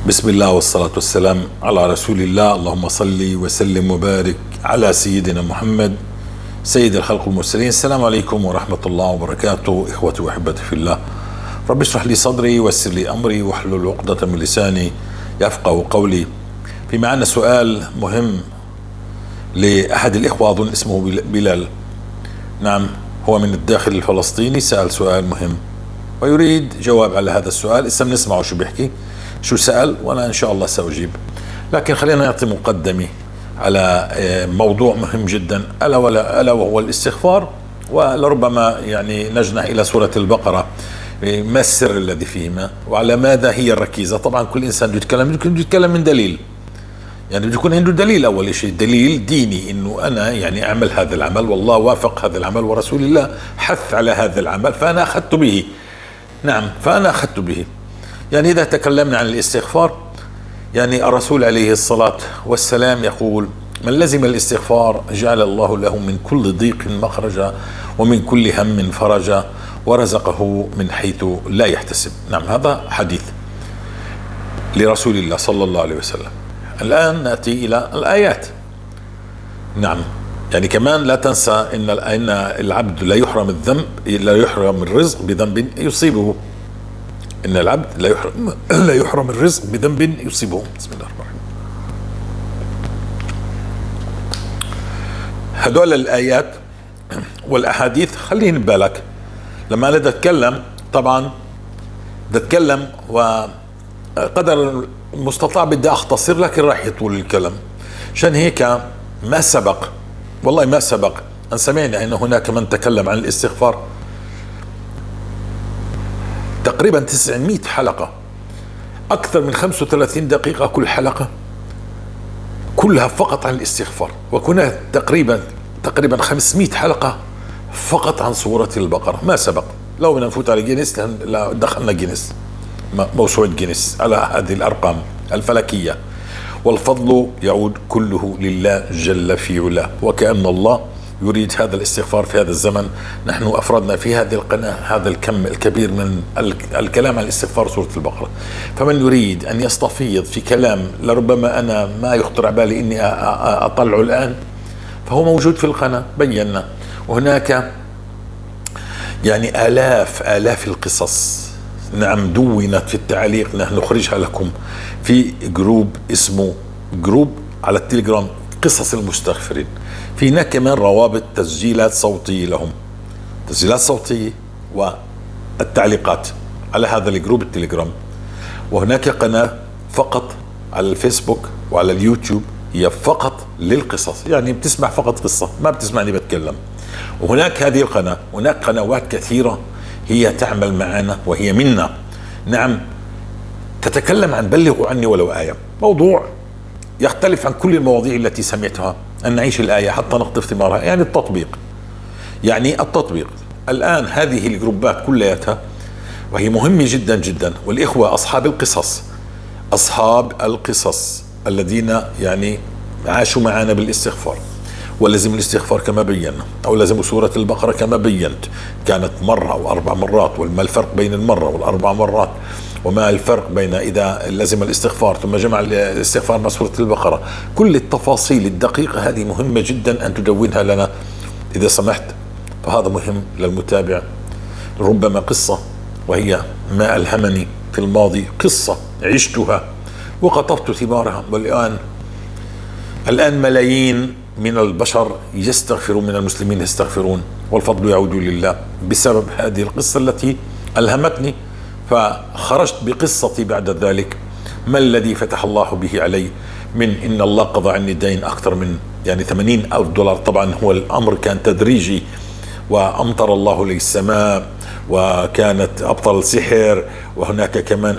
بسم الله والصلاة والسلام على رسول الله. اللهم صل وسلم وبارك على سيدنا محمد سيد الخلق المرسلين. السلام عليكم ورحمة الله وبركاته. إخوتي وأحبتي في الله، رب اشرح لي صدري ويسر لي أمري واحلل عقدة من لساني يفقه قولي. في معنا سؤال مهم لأحد الإخوة، أظن اسمه بلال، نعم هو من الداخل الفلسطيني، سأل سؤال مهم ويريد جواب على هذا السؤال. اسم نسمعه شو بيحكي، شو سأل، وأنا إن شاء الله سأجيب. لكن خلينا نعطي مقدمة على موضوع مهم جدا، ألا وهو الاستغفار. ولربما يعني نجنح إلى سورة البقرة، ما السر الذي فيهما وعلى ماذا هي الركيزة. طبعا كل إنسان بده يتكلم من دليل، يعني بده يكون عنده دليل. أول شيء دليل ديني، إنه أنا يعني أعمل هذا العمل والله وافق هذا العمل ورسول الله حث على هذا العمل فأنا أخذت به. نعم، فأنا أخذت به. يعني إذا تكلمنا عن الاستغفار، يعني الرسول عليه الصلاة والسلام يقول: من لزم الاستغفار جعل الله له من كل ضيق مخرجا ومن كل هم فرجا ورزقه من حيث لا يحتسب. نعم، هذا حديث لرسول الله صلى الله عليه وسلم. الآن نأتي إلى الآيات. نعم، يعني كمان لا تنسى إن العبد لا يحرم الرزق بذنب يصيبه. إن العبد لا يحرم الرزق بذنب يصيبه. بسم الله الرحمن الرحيم. هدول الآيات والأحاديث خليني ببالك لما أنا بدي أتكلم. طبعا بدي أتكلم وقدر المستطاع بدي أختصر، لكن راح يطول الكلام. عشان هيك ما سبق، والله ما سبق أن سمعنا أن هناك من تكلم عن الاستغفار تقريبا 900 حلقة، أكثر من 35 دقيقة كل حلقة، كلها فقط عن الاستغفار. وكنا تقريبا 500 حلقة فقط عن سورة البقرة. ما سبق. لو بدنا نفوت على جينيس دخلنا جينيس، موسوعة جينيس على هذه الأرقام الفلكية. والفضل يعود كله لله جل في علاه، وكأن الله يريد هذا الاستغفار في هذا الزمن. نحن أفردنا في هذه القناة هذا الكم الكبير من الكلام عن الاستغفار سورة البقرة. فمن يريد أن يستفيض في كلام لربما أنا ما يخطر على بالي إني أطلعه الآن، فهو موجود في القناة، بينا. وهناك يعني آلاف القصص، نعم، دونت في التعليق، نحن نخرجها لكم في جروب اسمه جروب على التليجرام قصص المستغفرين. في هناك كمان روابط تسجيلات صوتية لهم، تسجيلات صوتية والتعليقات على هذا الجروب التليجرام. وهناك قناة فقط على الفيسبوك وعلى اليوتيوب هي فقط للقصص، يعني بتسمع فقط قصة، ما بتسمعني بتكلم. وهناك هذه القناة، هناك قنوات كثيرة هي تعمل معنا وهي منا، نعم، تتكلم عن بلغوا عني ولو آية، موضوع يختلف عن كل المواضيع التي سمعتها. أن نعيش الآية حتى نقطف ثمارها، يعني التطبيق. الآن هذه الجروبات كلها وهي مهمة جدا جدا. والإخوة أصحاب القصص الذين يعني عاشوا معنا بالاستغفار ولزم الاستغفار كما بينا، أو لزموا سورة البقرة كما بينت، كانت مرة أو 4 مرات، وما الفرق بين المرة والأربع مرات، وما الفرق بين إذا لزم الاستغفار ثم جمع الاستغفار مع سورة البقرة. كل التفاصيل الدقيقة هذه مهمة جدا أن تدونها لنا إذا سمحت. فهذا مهم للمتابع. ربما قصة، وهي ما ألهمني في الماضي، قصة عشتها وقطفت ثمارها، الآن ملايين من البشر يستغفرون، من المسلمين يستغفرون، والفضل يعود لله بسبب هذه القصة التي ألهمتني. فخرجت بقصتي بعد ذلك، ما الذي فتح الله به علي من إن الله قضى عني دين أكثر من يعني 80,000 دولار. طبعا هو الأمر كان تدريجي، وأمطر الله لي السماء، وكانت أبطل سحر. وهناك كمان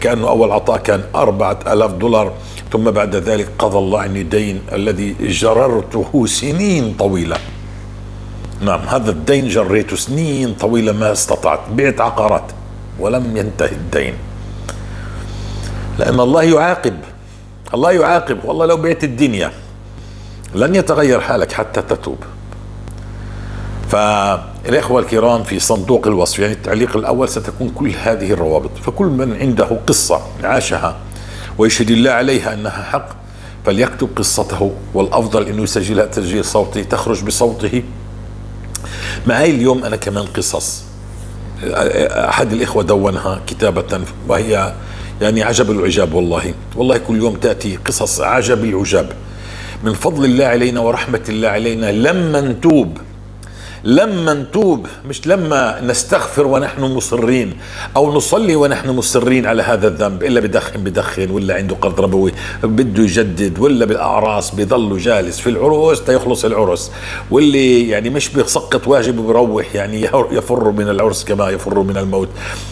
كأنه أول عطاء كان 4,000 دولار، ثم بعد ذلك قضى الله عني الدين الذي جررته سنين طويلة. نعم، هذا الدين جريته سنين طويلة ما استطعت، بعت عقارات ولم ينتهي الدين، لأن الله يعاقب. والله لو بعت الدنيا لن يتغير حالك حتى تتوب. الإخوة الكرام، في صندوق الوصف يعني التعليق الأول ستكون كل هذه الروابط، فكل من عنده قصة عاشها ويشهد الله عليها أنها حق فليكتب قصته، والأفضل أنه يسجلها تسجيل صوتي تخرج بصوته. معي اليوم أنا كمان قصص، أحد الإخوة دونها كتابة وهي يعني عجب العجاب، والله كل يوم تأتي قصص عجب العجاب من فضل الله علينا ورحمة الله علينا لما نتوب، مش لما نستغفر ونحن مصرين او نصلي ونحن مصرين على هذا الذنب، الا بدخن ولا عنده قرض ربوي بده يجدد، ولا بالاعراس بيضل جالس في العرس تيخلص العرس، واللي يعني مش بيسقط واجب وبروح يعني يفر من العرس كما يفر من الموت،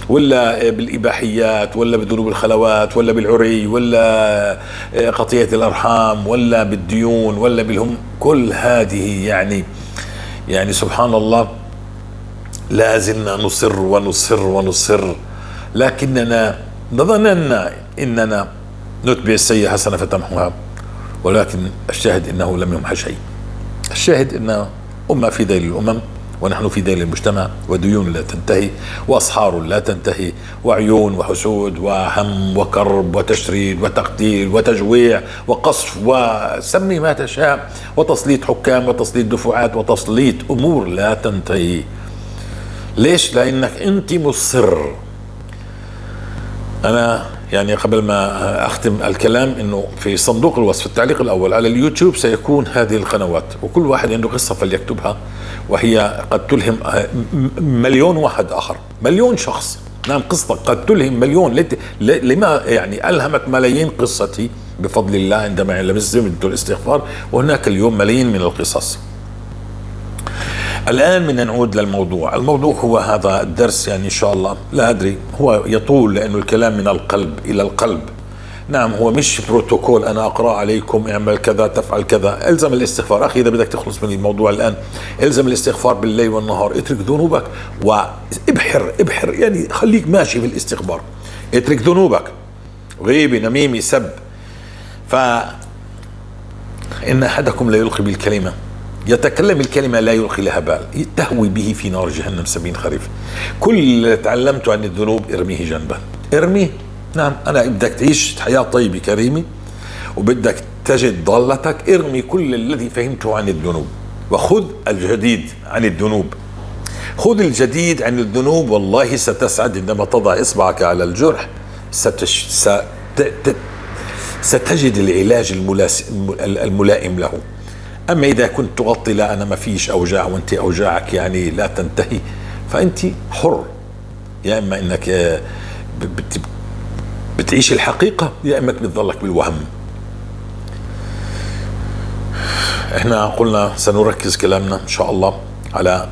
ولا بالاباحيات، ولا بذنوب الخلوات، ولا بالعري، ولا قطيعة الارحام، ولا بالديون، ولا بالهم. كل هذه يعني سبحان الله لا زلنا نصر ونصر، لكننا ظننا اننا نتبع السيئة حسنة فتمحوها، ولكن الشاهد انه لم يمحى شيء. الشاهد ان أمة في ذيل الأمم ونحن في ذيل المجتمع، وديون لا تنتهي، وأسحار لا تنتهي، وعيون وحسود وهم وكرب وتشريد وتقتيل وتجويع وقصف وسمي ما تشاء، وتسليط حكام وتسليط دفعات وتسليط أمور لا تنتهي. ليش؟ لأنك أنت مصر. أنا يعني قبل ما أختم الكلام إنه في صندوق الوصف التعليق الأول على اليوتيوب سيكون هذه القنوات، وكل واحد عنده قصة فليكتبها، وهي قد تلهم مليون واحد آخر، مليون شخص. نعم، قصة قد تلهم مليون. لما يعني ألهمت ملايين قصتي بفضل الله عندما لمست الاستغفار، وهناك اليوم ملايين من القصص. الآن بدنا نعود للموضوع. الموضوع هو هذا الدرس، يعني إن شاء الله لا أدري، هو يطول لأنه الكلام من القلب إلى القلب. نعم، هو مش بروتوكول أنا أقرأ عليكم اعمل كذا تفعل كذا. الزم الاستغفار أخي، إذا بدك تخلص من الموضوع الآن الزم الاستغفار بالليل والنهار، اترك ذنوبك وابحر يعني خليك ماشي في الاستغفار، اترك ذنوبك، غيبة نميمة سب. فإن أحدكم لا يلقي بالكلمة، يتكلم الكلمة لا يلقي لها بال، تهوي به في نار جهنم 70 خريف. كل اللي تعلمته عن الذنوب ارميه جنبا، ارميه. نعم، أنا بدك تعيش حياة طيبة كريمة وبدك تجد ضالتك، ارمي كل الذي فهمته عن الذنوب وخذ الجديد عن الذنوب. خذ الجديد عن الذنوب، والله ستسعد عندما تضع إصبعك على الجرح، ستجد العلاج الملائم له. أما إذا كنت تغطي لا أنا ما فيش أوجاع وأنت أوجاعك يعني لا تنتهي، فأنت حر، يا إما إنك بتعيش الحقيقة، يا إما بتضلك بالوهم. إحنا قلنا سنركز كلامنا إن شاء الله على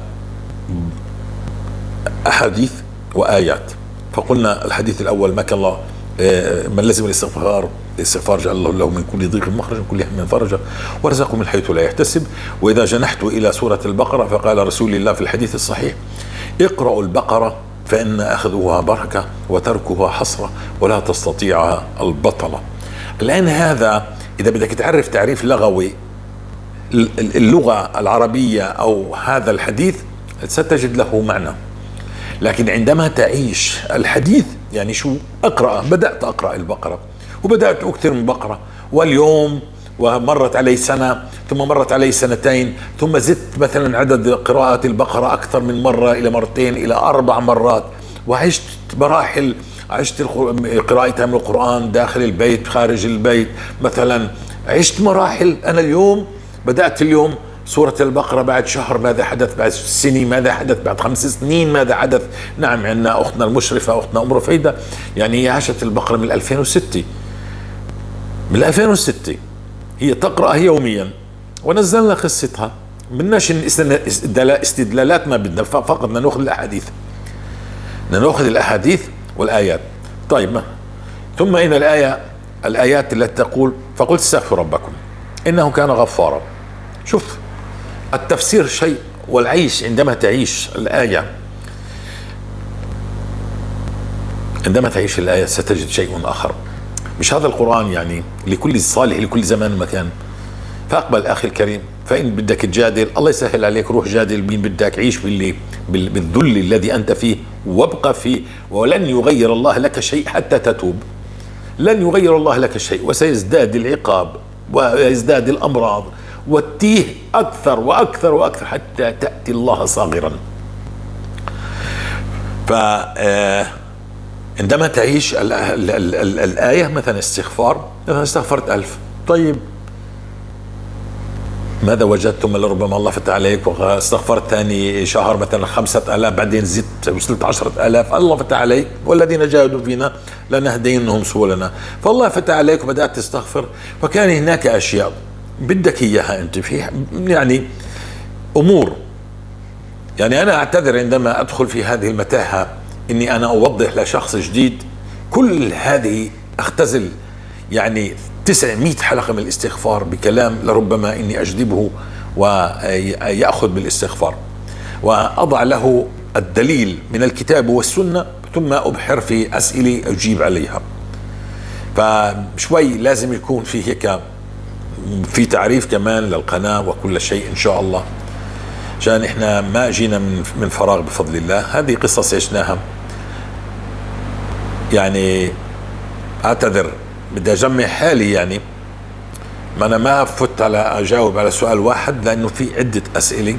أحاديث وآيات. فقلنا الحديث الأول ما كان الله من لزم الاستغفار جعل الله له من كل ضيق مخرجا، كل هم فرجا، ورزقه من حيث لا يحتسب. وإذا جنحت إلى سورة البقرة فقال رسول الله في الحديث الصحيح: اقرأوا البقرة فإن أخذوها بركة وتركها حسرة ولا تستطيعها البطلة. الآن هذا إذا بدك تعرف تعريف لغوي اللغة العربية أو هذا الحديث ستجد له معنى، لكن عندما تعيش الحديث يعني شو أقرأ، بدأت أقرأ البقرة وبدأت أكثر من بقرة، واليوم ومرت علي سنة ثم مرت علي سنتين، ثم زدت مثلا عدد قراءة البقرة أكثر من مرة إلى مرتين إلى 4 مرات، وعشت مراحل، عشت قراءتها من القرآن داخل البيت خارج البيت مثلا، عشت مراحل. أنا اليوم بدأت اليوم سورة البقرة، بعد شهر ماذا حدث، بعد سنة ماذا حدث، بعد 5 سنين ماذا حدث. نعم، عندنا أختنا المشرفة أختنا أم رفيدة يعني هي عاشت البقرة من 2006، من 2006 هي تقرأها يوميا، ونزلنا قصتها. بدناش استدلالات، ما بدنا، فقط بدنا ناخذ الأحاديث، بدنا ناخذ الأحاديث والآيات. طيب، ثم إن الآيات التي تقول: فقلت استغفروا ربكم إنه كان غفارا. شوف التفسير شيء والعيش، عندما تعيش الآية، عندما تعيش الآية ستجد شيء آخر. مش هذا القرآن يعني لكل صالح لكل زمان ومكان؟ فاقبل اخي الكريم، فان بدك تجادل الله يسهل عليك، روح جادل مين بدك، عيش بالذل الذي انت فيه وابقى فيه، ولن يغير الله لك شيء حتى تتوب. لن يغير الله لك شيء، وسيزداد العقاب ويزداد الامراض والتيه اكثر واكثر واكثر حتى تاتي الله صاغرا. ف عندما تعيش الآية مثلا استغفار، مثلا استغفرت 1000، طيب ماذا وجدتم؟ لربما الله فتح عليك واستغفرت ثاني شهر مثلا 5000، بعدين زدت وصلت 10,000، الله فتح عليك، والذين جاهدوا فينا لنهدينهم سبلنا، فالله فتح عليك وبدأت تستغفر، فكان هناك أشياء بدك إياها أنت في يعني أمور. يعني أنا أعتذر عندما أدخل في هذه المتاهة إني أنا أوضح لشخص جديد كل هذه، أختزل يعني 900 حلقة من الاستغفار بكلام لربما إني أجذبه ويأخذ بالاستغفار، وأضع له الدليل من الكتاب والسنة، ثم أبحر في أسئلة أجيب عليها. فشوي لازم يكون في هيك في تعريف كمان للقناة وكل شيء إن شاء الله، عشان إحنا ما جينا من فراغ بفضل الله. هذه قصص عشناها. يعني أعتذر، بدي أجمع حالي، يعني ما أنا ما فت على أجاوب على سؤال واحد لأنه في عدة أسئلة.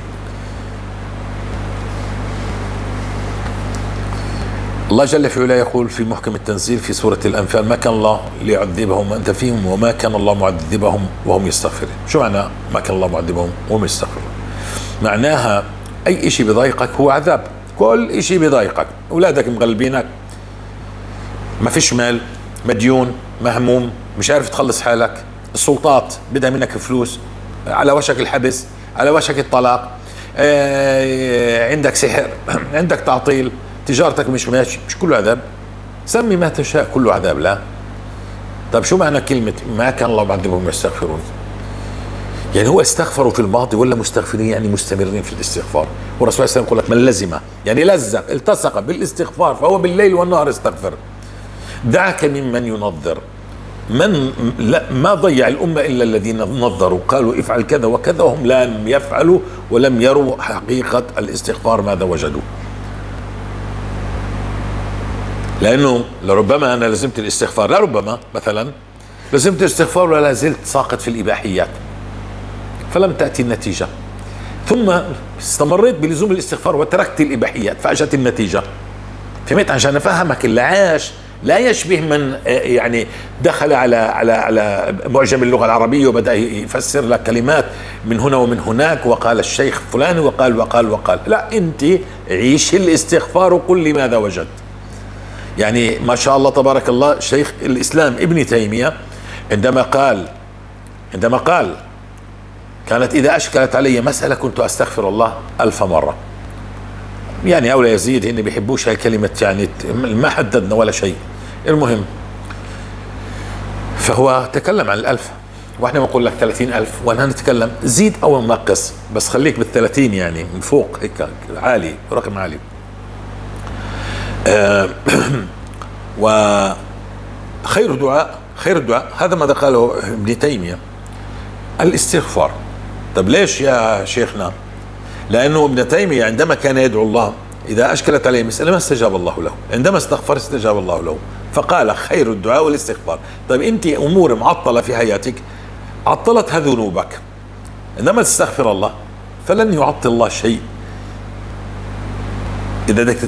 الله جل في علاه يقول في محكم التنزيل في سورة الأنفال: ما كان الله ليعذبهم وأنت فيهم وما كان الله معذبهم وهم يستغفرون. شو معنى ما كان الله معذبهم وهم يستغفرون؟ معناها أي إشي بضايقك هو عذاب، كل إشي بضايقك، أولادك مغلبينك، ما فيش مال، مديون، مهموم، مش عارف تخلص حالك، السلطات بدها منك فلوس، على وشك الحبس، على وشك الطلاق، عندك سحر، عندك تعطيل، تجارتك مش ماشي، مش كله عذاب؟ سمي ما تشاء، كله عذاب. لا. طيب شو معنى كلمة ما كان الله معذبهم يستغفرون؟ يعني هو استغفروا في الماضي ولا مستغفرين يعني مستمرين في الاستغفار؟ والرسول صلى الله عليه وسلم يقول لك من لزم، يعني لزم التصق بالاستغفار فهو بالليل والنهار استغفر. دعك ممن ينظر، من لا ما ضيع الأمة إلا الذين نظروا قالوا افعل كذا وكذا وهم لم يفعلوا ولم يروا حقيقة الاستغفار ماذا وجدوا. لأنه لربما أنا لزمت الاستغفار، لربما مثلا لزمت الاستغفار ولا زلت ساقط في الإباحيات فلم تأتي النتيجة، ثم استمريت بلزوم الاستغفار وتركت الإباحيات فأجت النتيجة. فهمت؟ عشان أفهمك اللي عاش لا يشبه من يعني دخل على معجم اللغة العربية وبدأ يفسر لك كلمات من هنا ومن هناك وقال الشيخ فلان وقال وقال وقال. لا، أنت عيش الاستغفار وقل لي ماذا وجدت. يعني ما شاء الله تبارك الله شيخ الإسلام ابن تيمية عندما قال كانت إذا أشكلت علي مسألة كنت أستغفر الله 1000 مرة. يعني أولى يزيد هن بيحبوش هاي كلمة، يعني ما حددنا ولا شيء. المهم فهو تكلم عن 1000 واحنا بنقول لك 30,000 وانا نتكلم زيد او نقص، بس خليك بال30 يعني من فوق هيك عالي، رقم عالي. وخير الدعاء هذا ماذا قاله ابن تيمية الاستغفار. طب ليش يا شيخنا؟ لأنه ابن تيمية عندما كان يدعو الله إذا أشكلت عليه مسألة ما استجاب الله له، عندما استغفر استجاب الله له، فقال خير الدعاء والاستغفار. طيب أنت أمور معطلة في حياتك عطلتها ذنوبك، عندما تستغفر الله فلن يعطل الله شيء. إذا بدك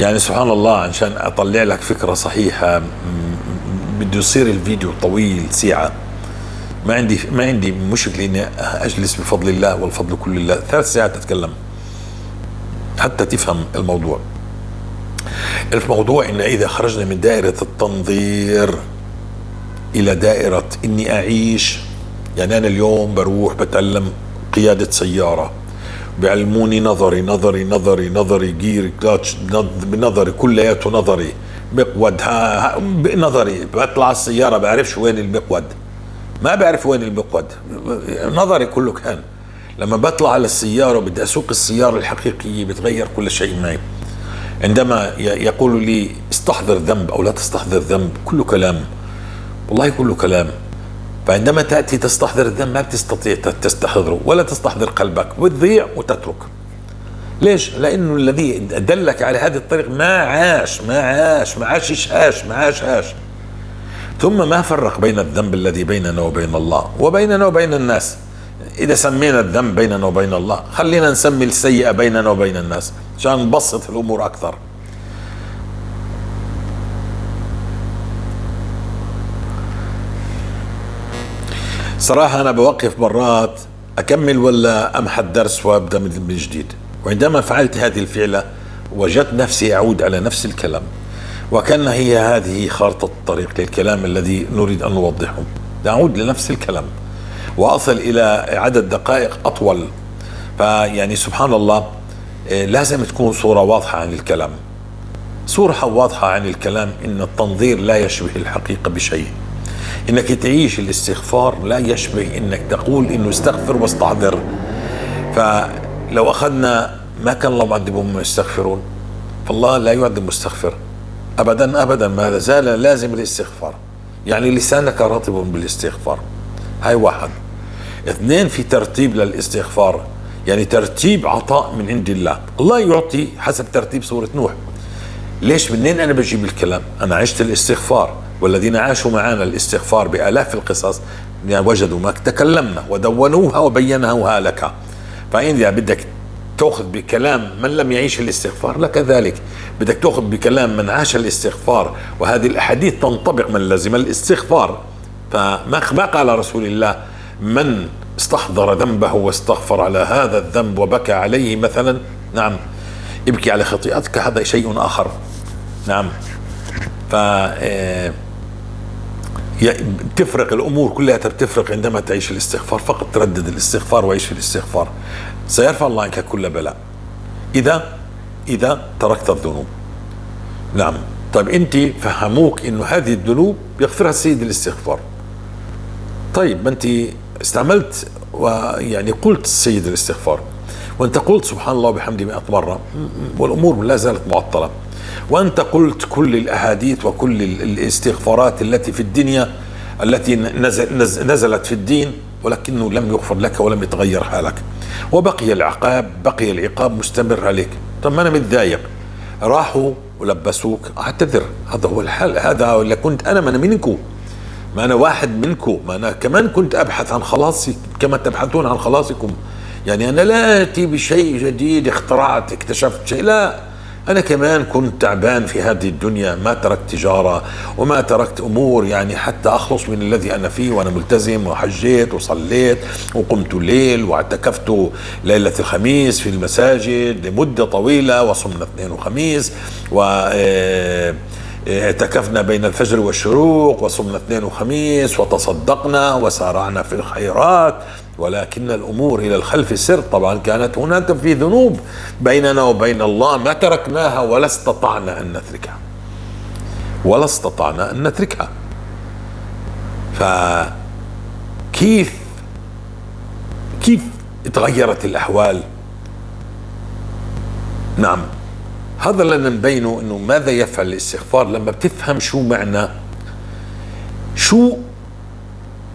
يعني سبحان الله، عشان أطلع لك فكرة صحيحة بده يصير الفيديو طويل ساعة. ما عندي مشكلة إني أجلس بفضل الله والفضل كل الله 3 ساعات أتكلم حتى تفهم الموضوع. الموضوع إن إذا خرجنا من دائرة التنظير إلى دائرة إني أعيش، يعني أنا اليوم بروح بتعلم قيادة سيارة، بيعلموني نظري جير كلاتش بنظري كلياته نظري، مقود بنظري، بطلع السيارة بعرفش وين المقود، ما بعرف وين المقود، نظري كله كان. لما بطلع على السيارة وبدي أسوق السيارة الحقيقية بتغير كل شيء معي. عندما يقولوا لي استحضر ذنب أو لا تستحضر ذنب، كله كلام، والله كله كلام. فعندما تأتي تستحضر الذنب ما بتستطيع تستحضره ولا تستحضر قلبك، وتضيع وتترك. ليش؟ لأنه الذي دلك على هذه الطريق ما عاشهاش. ثم ما فرق بين الذنب الذي بيننا وبين الله وبيننا وبين الناس. إذا سمينا الذنب بيننا وبين الله، خلينا نسمي السيئة بيننا وبين الناس عشان نبسط الأمور أكثر. صراحة أنا بوقف مرات أكمل ولا أمحى الدرس وأبدأ من جديد، وعندما فعلت هذه الفعلة وجدت نفسي أعود على نفس الكلام، وكأن هي هذه خارطة الطريق للكلام الذي نريد أن نوضحه. نعود لنفس الكلام وأصل إلى عدد دقائق أطول. فيعني سبحان الله، لازم تكون صورة واضحة عن الكلام. صورة واضحة عن الكلام إن التنظير لا يشبه الحقيقة بشيء. إنك تعيش الاستغفار لا يشبه إنك تقول إنه استغفر واستحضر. فلو أخذنا ما كان الله معذبهم يستغفرون، فالله لا يعذب مستغفر أبدا أبدا، ما زال لازم الاستغفار. يعني لسانك رطب بالاستغفار، هاي واحد. اثنين، في ترتيب للاستغفار، يعني ترتيب عطاء من عند الله. الله يعطي حسب ترتيب سورة نوح. ليش؟ منين أنا بجيب الكلام؟ أنا عشت الاستغفار، والذين عاشوا معنا الاستغفار بآلاف القصص يعني وجدوا ما تكلمنا ودونوها وبينوها لك. فإن بدك تأخذ بكلام من لم يعيش الاستغفار لك ذلك، بدك تأخذ بكلام من عاش الاستغفار، وهذه الأحاديث تنطبق من لزم الاستغفار. فما قال رسول الله من استحضر ذنبه واستغفر على هذا الذنب وبكى عليه مثلا، نعم ابكي على خطيئتك، هذا شيء آخر. نعم. تفرق الأمور كلها، بتفرق عندما تعيش الاستغفار. فقط تردد الاستغفار وعيش الاستغفار، سيرفع الله عنك كل بلاء إذا تركت الذنوب. نعم. طيب أنت فهموك إنه هذه الذنوب يغفرها السيد الاستغفار. طيب ما أنت استعملت ويعني قلت السيد الاستغفار، وأنت قلت سبحان الله وبحمده 100 مرة، والأمور لا زالت معطلة. وأنت قلت كل الأحاديث وكل الاستغفارات التي في الدنيا التي نزلت في الدين، ولكنه لم يغفر لك ولم يتغير حالك، وبقي العقاب مستمر عليك. طب ما أنا متضايق، راحوا ولبسوك، أعتذر، هذا هو الحال، هذا اللي كنت أنا، ما أنا منكم، ما أنا واحد منكم، ما أنا كمان كنت أبحث عن خلاصي كما تبحثون عن خلاصكم. يعني أنا لا أتي بشيء جديد اخترعت اكتشفت شيء، لا، أنا كمان كنت تعبان في هذه الدنيا، ما تركت تجارة وما تركت أمور يعني حتى أخلص من الذي أنا فيه، وأنا ملتزم وحجيت وصليت وقمت الليل واعتكفت ليلة الخميس في المساجد لمدة طويلة، وصمنا اثنين وخميس، اعتكفنا بين الفجر والشروق، وصمنا اثنين وخميس، وتصدقنا وسارعنا في الخيرات، ولكن الأمور إلى الخلف سر. طبعا كانت هناك في ذنوب بيننا وبين الله ما تركناها ولا استطعنا أن نتركها. فكيف تغيرت الأحوال؟ نعم، هذا اللي نبينه، إنه ماذا يفعل الاستغفار لما بتفهم شو معنى،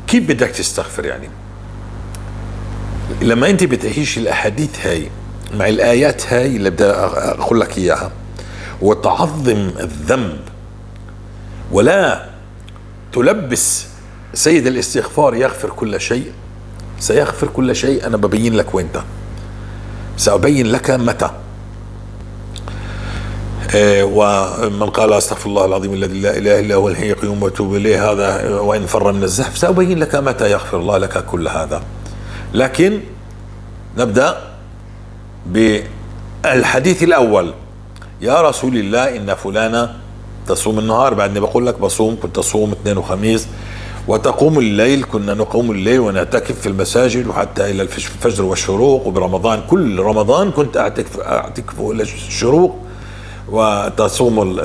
كيف بدك تستغفر. يعني لما انت بتعيش الاحاديث هاي مع الايات هاي اللي بدي اقول لك اياها، وتعظم الذنب ولا تلبس سيد الاستغفار يغفر كل شيء، سيغفر كل شيء. انا ببين لك وين، سأبين لك متى. ومن قال استغفر الله العظيم الذي لا اله الا هو الحي القيوم واتوب اليه، هذا وان فر من الزحف، سأبين لك متى يغفر الله لك كل هذا. لكن نبدأ بالحديث الأول. يا رسول الله إن فلانة تصوم النهار، بعدني بقول لك بصوم، كنت أصوم اثنين وخميس، وتقوم الليل، كنا نقوم الليل ونعتكف في المساجد وحتى إلى الفجر والشروق، وبرمضان كل رمضان كنت أعتكف إلى الشروق،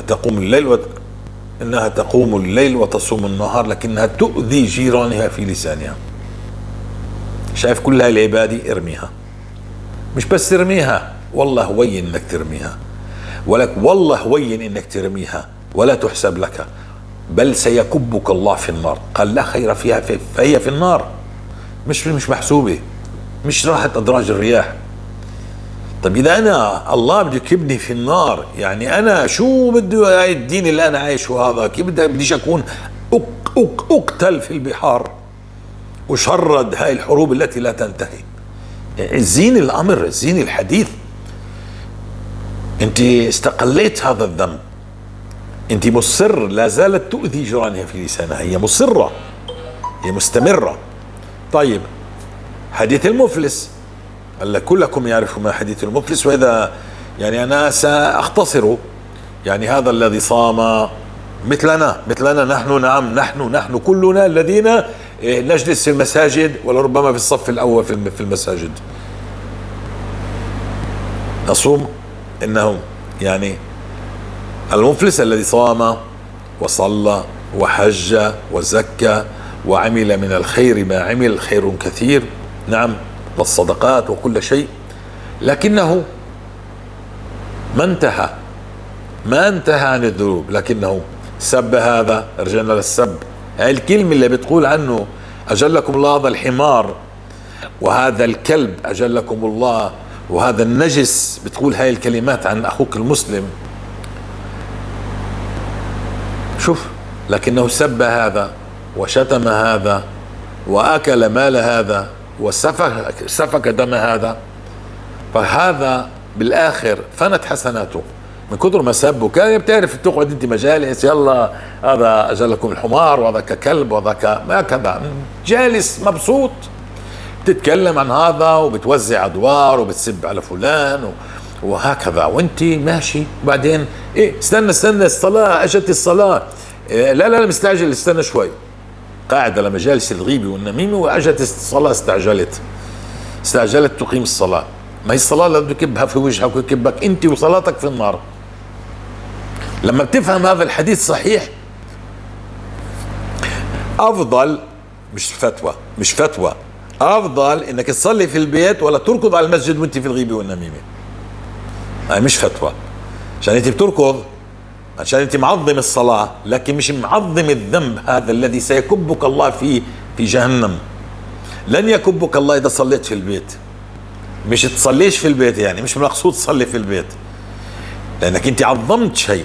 تقوم الليل إنها تقوم الليل وتصوم النهار، لكنها تؤذي جيرانها في لسانها. شايف كل هاي العبادة ارميها، مش بس ارميها، والله هوين انك ترميها، ولك والله هوين انك ترميها ولا تحسب لك. بل سيكبك الله في النار. قال لا خير فيها فهي في النار، مش محسوبة، مش راحت أدراج الرياح. طب إذا أنا الله بده يكبني في النار، يعني أنا شو بده هاي الدين اللي أنا عايشه هذا؟ كيف بديش أكون أقتل في البحار وشرد هاي الحروب التي لا تنتهي؟ زين الأمر، زين الحديث. أنت استقليت هذا الذنب، أنت مصر، لا زالت تؤذي جيرانها في لسانها، هي مصرة، هي مستمرة. طيب حديث المفلس، هلا كلكم يعرفوا ما حديث المفلس، وإذا يعني أنا سأختصره. يعني هذا الذي صام مثلنا نحن، نعم نحن كلنا الذين نجلس في المساجد ولربما في الصف الأول في المساجد نصوم. إنه يعني المفلس الذي صام وصلى وحج وزكى وعمل من الخير ما عمل، خير كثير، نعم، والصدقات وكل شيء، لكنه ما انتهى عن الذنوب، لكنه سب هذا. رجعنا للسب، هاي الكلمة اللي بتقول عنه أجلكم الله هذا الحمار وهذا الكلب أجلكم الله وهذا النجس، بتقول هاي الكلمات عن أخوك المسلم. شوف، لكنه سب هذا وشتم هذا وأكل مال هذا وسفك دم هذا، فهذا بالآخر فنت حسناته من كثر ما سبه. كان بتعرف تقعد انت مجالس، يلا هذا أجلكم الحمار وهذا ككلب وهذا ما كذا، جالس مبسوط بتتكلم عن هذا وبتوزع أدوار وبتسب على فلان وهكذا، وانت ماشي. وبعدين ايه، استنى الصلاة، اجت الصلاة، لا مستعجل، استنى شوي. قاعد على مجالس الغيبة والنميمة واجت الصلاة، استعجلت تقيم الصلاة. ما هي الصلاة لا بده يكبها في وجهك ويكبك انت وصلاتك في النار. لما بتفهم هذا الحديث صحيح، افضل، مش فتوى، افضل انك تصلي في البيت ولا تركض على المسجد وانت في الغيبة والنميمة. هاي مش فتوى، عشان انت بتركض، عشان انت معظم الصلاة، لكن مش معظم الذنب هذا الذي سيكبك الله فيه في جهنم. لن يكبك الله اذا صليت في البيت. مش تصليش في البيت، يعني مش مقصود تصلي في البيت، لانك انت عظمت شيء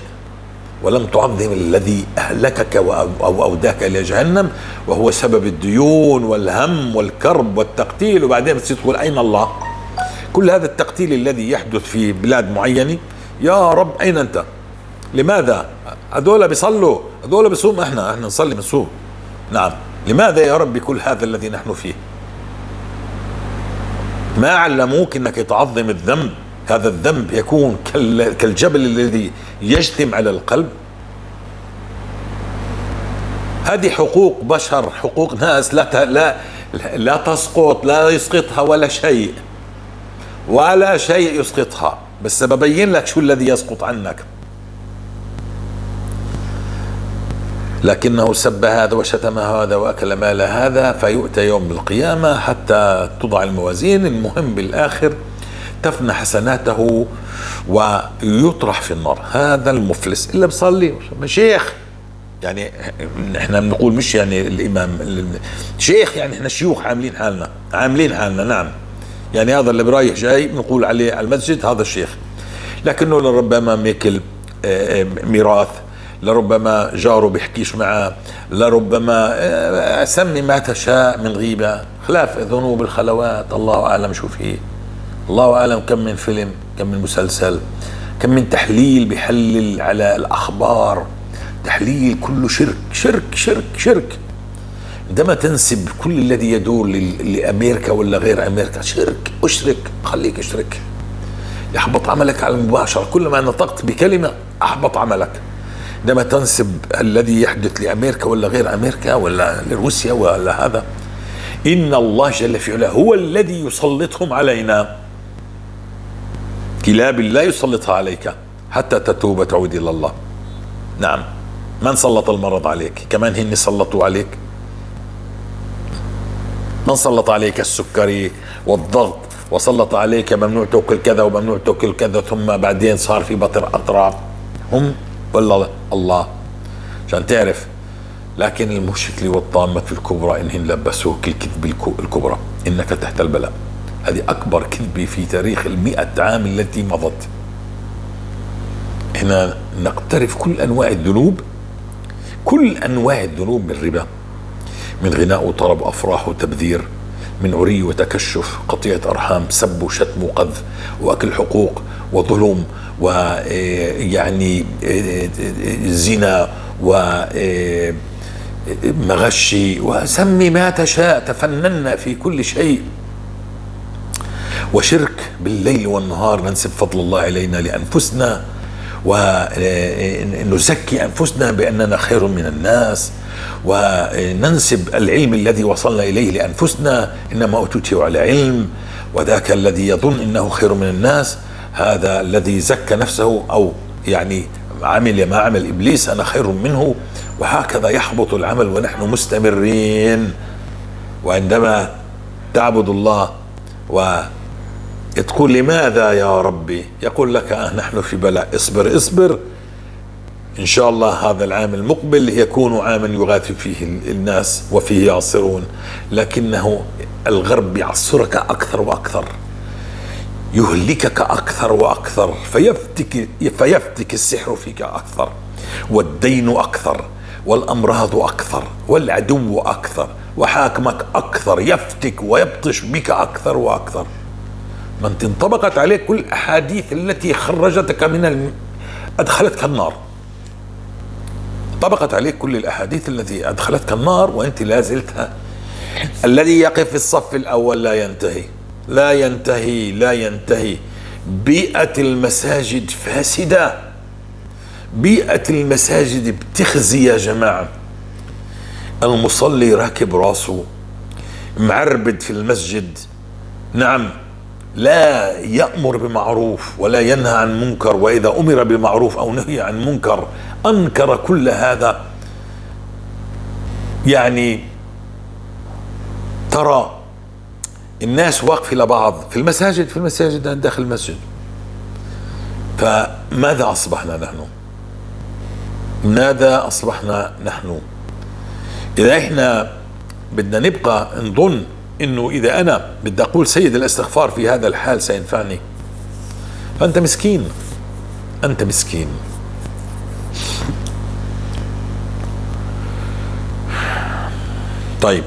ولم تعظم الذي اهلكك او اوداك الى جهنم، وهو سبب الديون والهم والكرب والتقتيل. وبعدين بتصير تقول اين الله؟ كل هذا التقتيل الذي يحدث في بلاد معينة، يا رب أين أنت؟ لماذا؟ هذول بيصلوا، هذول بيصوم، احنا نصلي بنصوم، نعم، لماذا يا رب كل هذا الذي نحن فيه؟ ما علموك انك تعظم الذنب؟ هذا الذنب يكون كالجبل الذي يجثم على القلب. هذه حقوق بشر، حقوق ناس لا تسقط، لا يسقطها ولا شيء يسقطها، بس ببين لك شو الذي يسقط عنك. لكنه سب هذا وشتم هذا وأكل مال هذا، فيؤتى يوم القيامة حتى توضع الموازين. المهم بالآخر تفنى حسناته ويطرح في النار. هذا المفلس اللي بصلي شيخ، يعني احنا بنقول مش يعني الإمام شيخ، يعني احنا شيوخ عاملين حالنا، نعم، يعني هذا اللي برايح جاي بنقول عليه على المسجد هذا الشيخ، لكنه لربما ماكل ميراث، لربما جاره بيحكيش معه، لربما سمي ما تشاء من غيبة، خلاف ذنوب الخلوات، الله أعلم شو فيه، الله أعلم كم من فيلم، كم من مسلسل، كم من تحليل بيحلل على الأخبار، تحليل كله شرك شرك شرك شرك. عندما تنسب كل الذي يدور لأمريكا ولا غير أمريكا شرك، اشرك، خليك اشرك، يحبط عملك على المباشرة. كل ما نطقت بكلمة أحبط عملك. عندما تنسب الذي يحدث لأمريكا ولا غير أمريكا ولا لروسيا ولا هذا، إن الله جل في علاه هو الذي يسلطهم علينا، كلاب لا يسلطها عليك حتى تتوب وتعود إلى الله. نعم، من سلط المرض عليك؟ كمان هن سلطوا عليك. من سلط عليك السكري والضغط، وسلط عليك ممنوع تاكل كذا وممنوع تاكل كذا، ثم بعدين صار في بطر أطراف؟ هم ولا الله؟ عشان تعرف لكن المشكلة والطامة الكبرى إنهم لبسوك الكذب الكبرى، إنك تحت البلاء. هذه أكبر كذبة في تاريخ 100 عام التي مضت. هنا نقترف كل أنواع الذنوب، كل أنواع الذنوب، من ربا، من غناء وطرب أفراح وتبذير، من عري وتكشف، قطيعة أرحام، سب وشتم وقذف وأكل حقوق وظلم، ويعني زنا ومغشي، وسمي ما تشاء، تفننا في كل شيء، وشرك بالليل والنهار، ننسب فضل الله علينا لأنفسنا ونزكي أنفسنا بأننا خير من الناس، وننسب العلم الذي وصلنا إليه لأنفسنا، إنما أوتيته على علم، وذاك الذي يظن إنه خير من الناس هذا الذي زكى نفسه، أو يعني عمل ما عمل إبليس أنا خير منه، وهكذا يحبط العمل ونحن مستمرين. وعندما تعبد الله وتقول لماذا يا ربي، يقول لك نحن في بلاء، اصبر اصبر، إن شاء الله هذا العام المقبل يكون عاما يغاث فيه الناس وفيه يعصرون. لكنه الغرب يعصرك أكثر وأكثر، يهلكك أكثر وأكثر، فيفتك السحر فيك أكثر، والدين أكثر، والأمراض أكثر، والعدو أكثر، وحاكمك أكثر، يفتك ويبطش بك أكثر وأكثر. من انطبقت عليك كل الأحاديث التي خرجتك أدخلتك النار، طبقت عليك كل الأحاديث التي أدخلتك النار وأنت لا زلتها. الذي يقف في الصف الأول لا ينتهي، لا ينتهي، لا ينتهي. بيئة المساجد فاسدة، بيئة المساجد بتخزي يا جماعة. المصلي راكب راسه معربد في المسجد، نعم، لا يأمر بمعروف ولا ينهى عن منكر، وإذا أمر بمعروف أو نهي عن منكر أنكر كل هذا. يعني ترى الناس واقفة لبعض في المساجد، في المساجد داخل المسجد. فماذا أصبحنا نحن؟ ماذا أصبحنا نحن؟ إذا إحنا بدنا نبقى نظن إنه إذا أنا بدي أقول سيد الاستغفار في هذا الحال سينفعني، فأنت مسكين، أنت مسكين. طيب،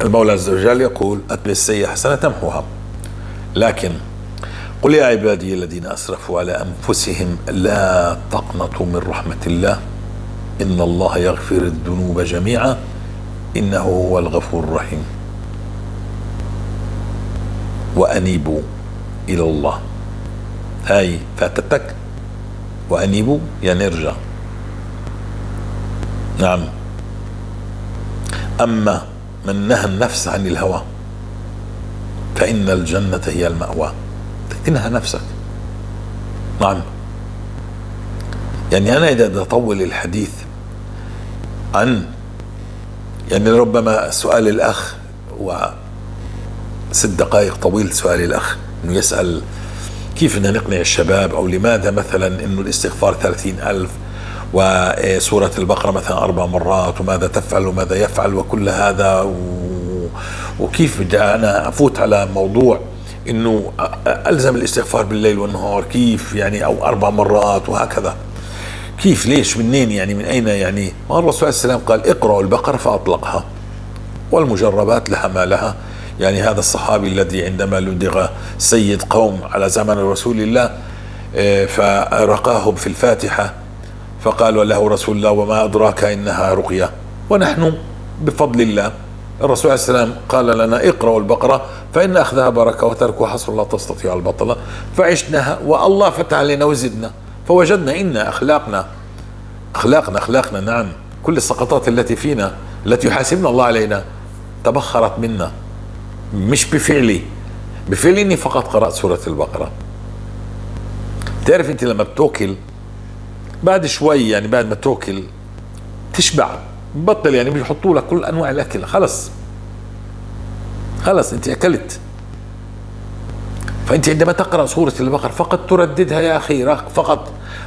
المولى عز وجل يقول أتبع السيئة حسنة تمحوها، لكن قل يا عبادي الذين أسرفوا على أنفسهم لا تقنطوا من رحمة الله إن الله يغفر الذنوب جميعا إنه هو الغفور الرحيم وأنيبوا إلى الله. هاي فاتتك، وأنيبوا يعني ارجع. نعم. أما من نهى النفس عن الهوى فإن الجنة هي المأوى. تنهى نفسك. نعم. يعني أنا إذا أطول الحديث عن، يعني ربما سؤال الأخ، و6 دقائق طويل سؤال الأخ إنه يسأل كيف بدنا نقنع الشباب، أو لماذا مثلا إنه الاستغفار 30,000 وسورة البقرة مثلا 4 مرات، وماذا تفعل وماذا يفعل وكل هذا، وكيف بدي أنا أفوت على موضوع إنه ألزم الاستغفار بالليل والنهار، كيف يعني، أو 4 مرات وهكذا، كيف، ليش، منين يعني، من أين يعني؟ ما الرسول صلى الله عليه وسلم قال اقرأوا البقرة فأطلقها والمجربات لها ما لها. يعني هذا الصحابي الذي عندما لدغ سيد قوم على زمن رسول الله فرقاهم في الفاتحة، فقال له رسول الله وما أدراك إنها رقية، ونحن بفضل الله الرسول عليه السلام قال لنا اقرأوا البقرة فإن أخذها بركة وتركها حصر لا تستطيع البطلة، فعشناها والله فتح علينا وزدنا، فوجدنا إن أخلاقنا نعم، كل السقطات التي فينا التي يحاسبنا الله علينا تبخرت منا، مش بفعلي إني فقط قرأت سورة البقرة. تعرف أنت لما بتوكل بعد شوي، يعني بعد ما توكل تشبع، بطل يعني بيحطوا لك كل أنواع الأكل، خلص أنت أكلت. فأنت عندما تقرأ سورة البقرة فقط ترددها يا أخي،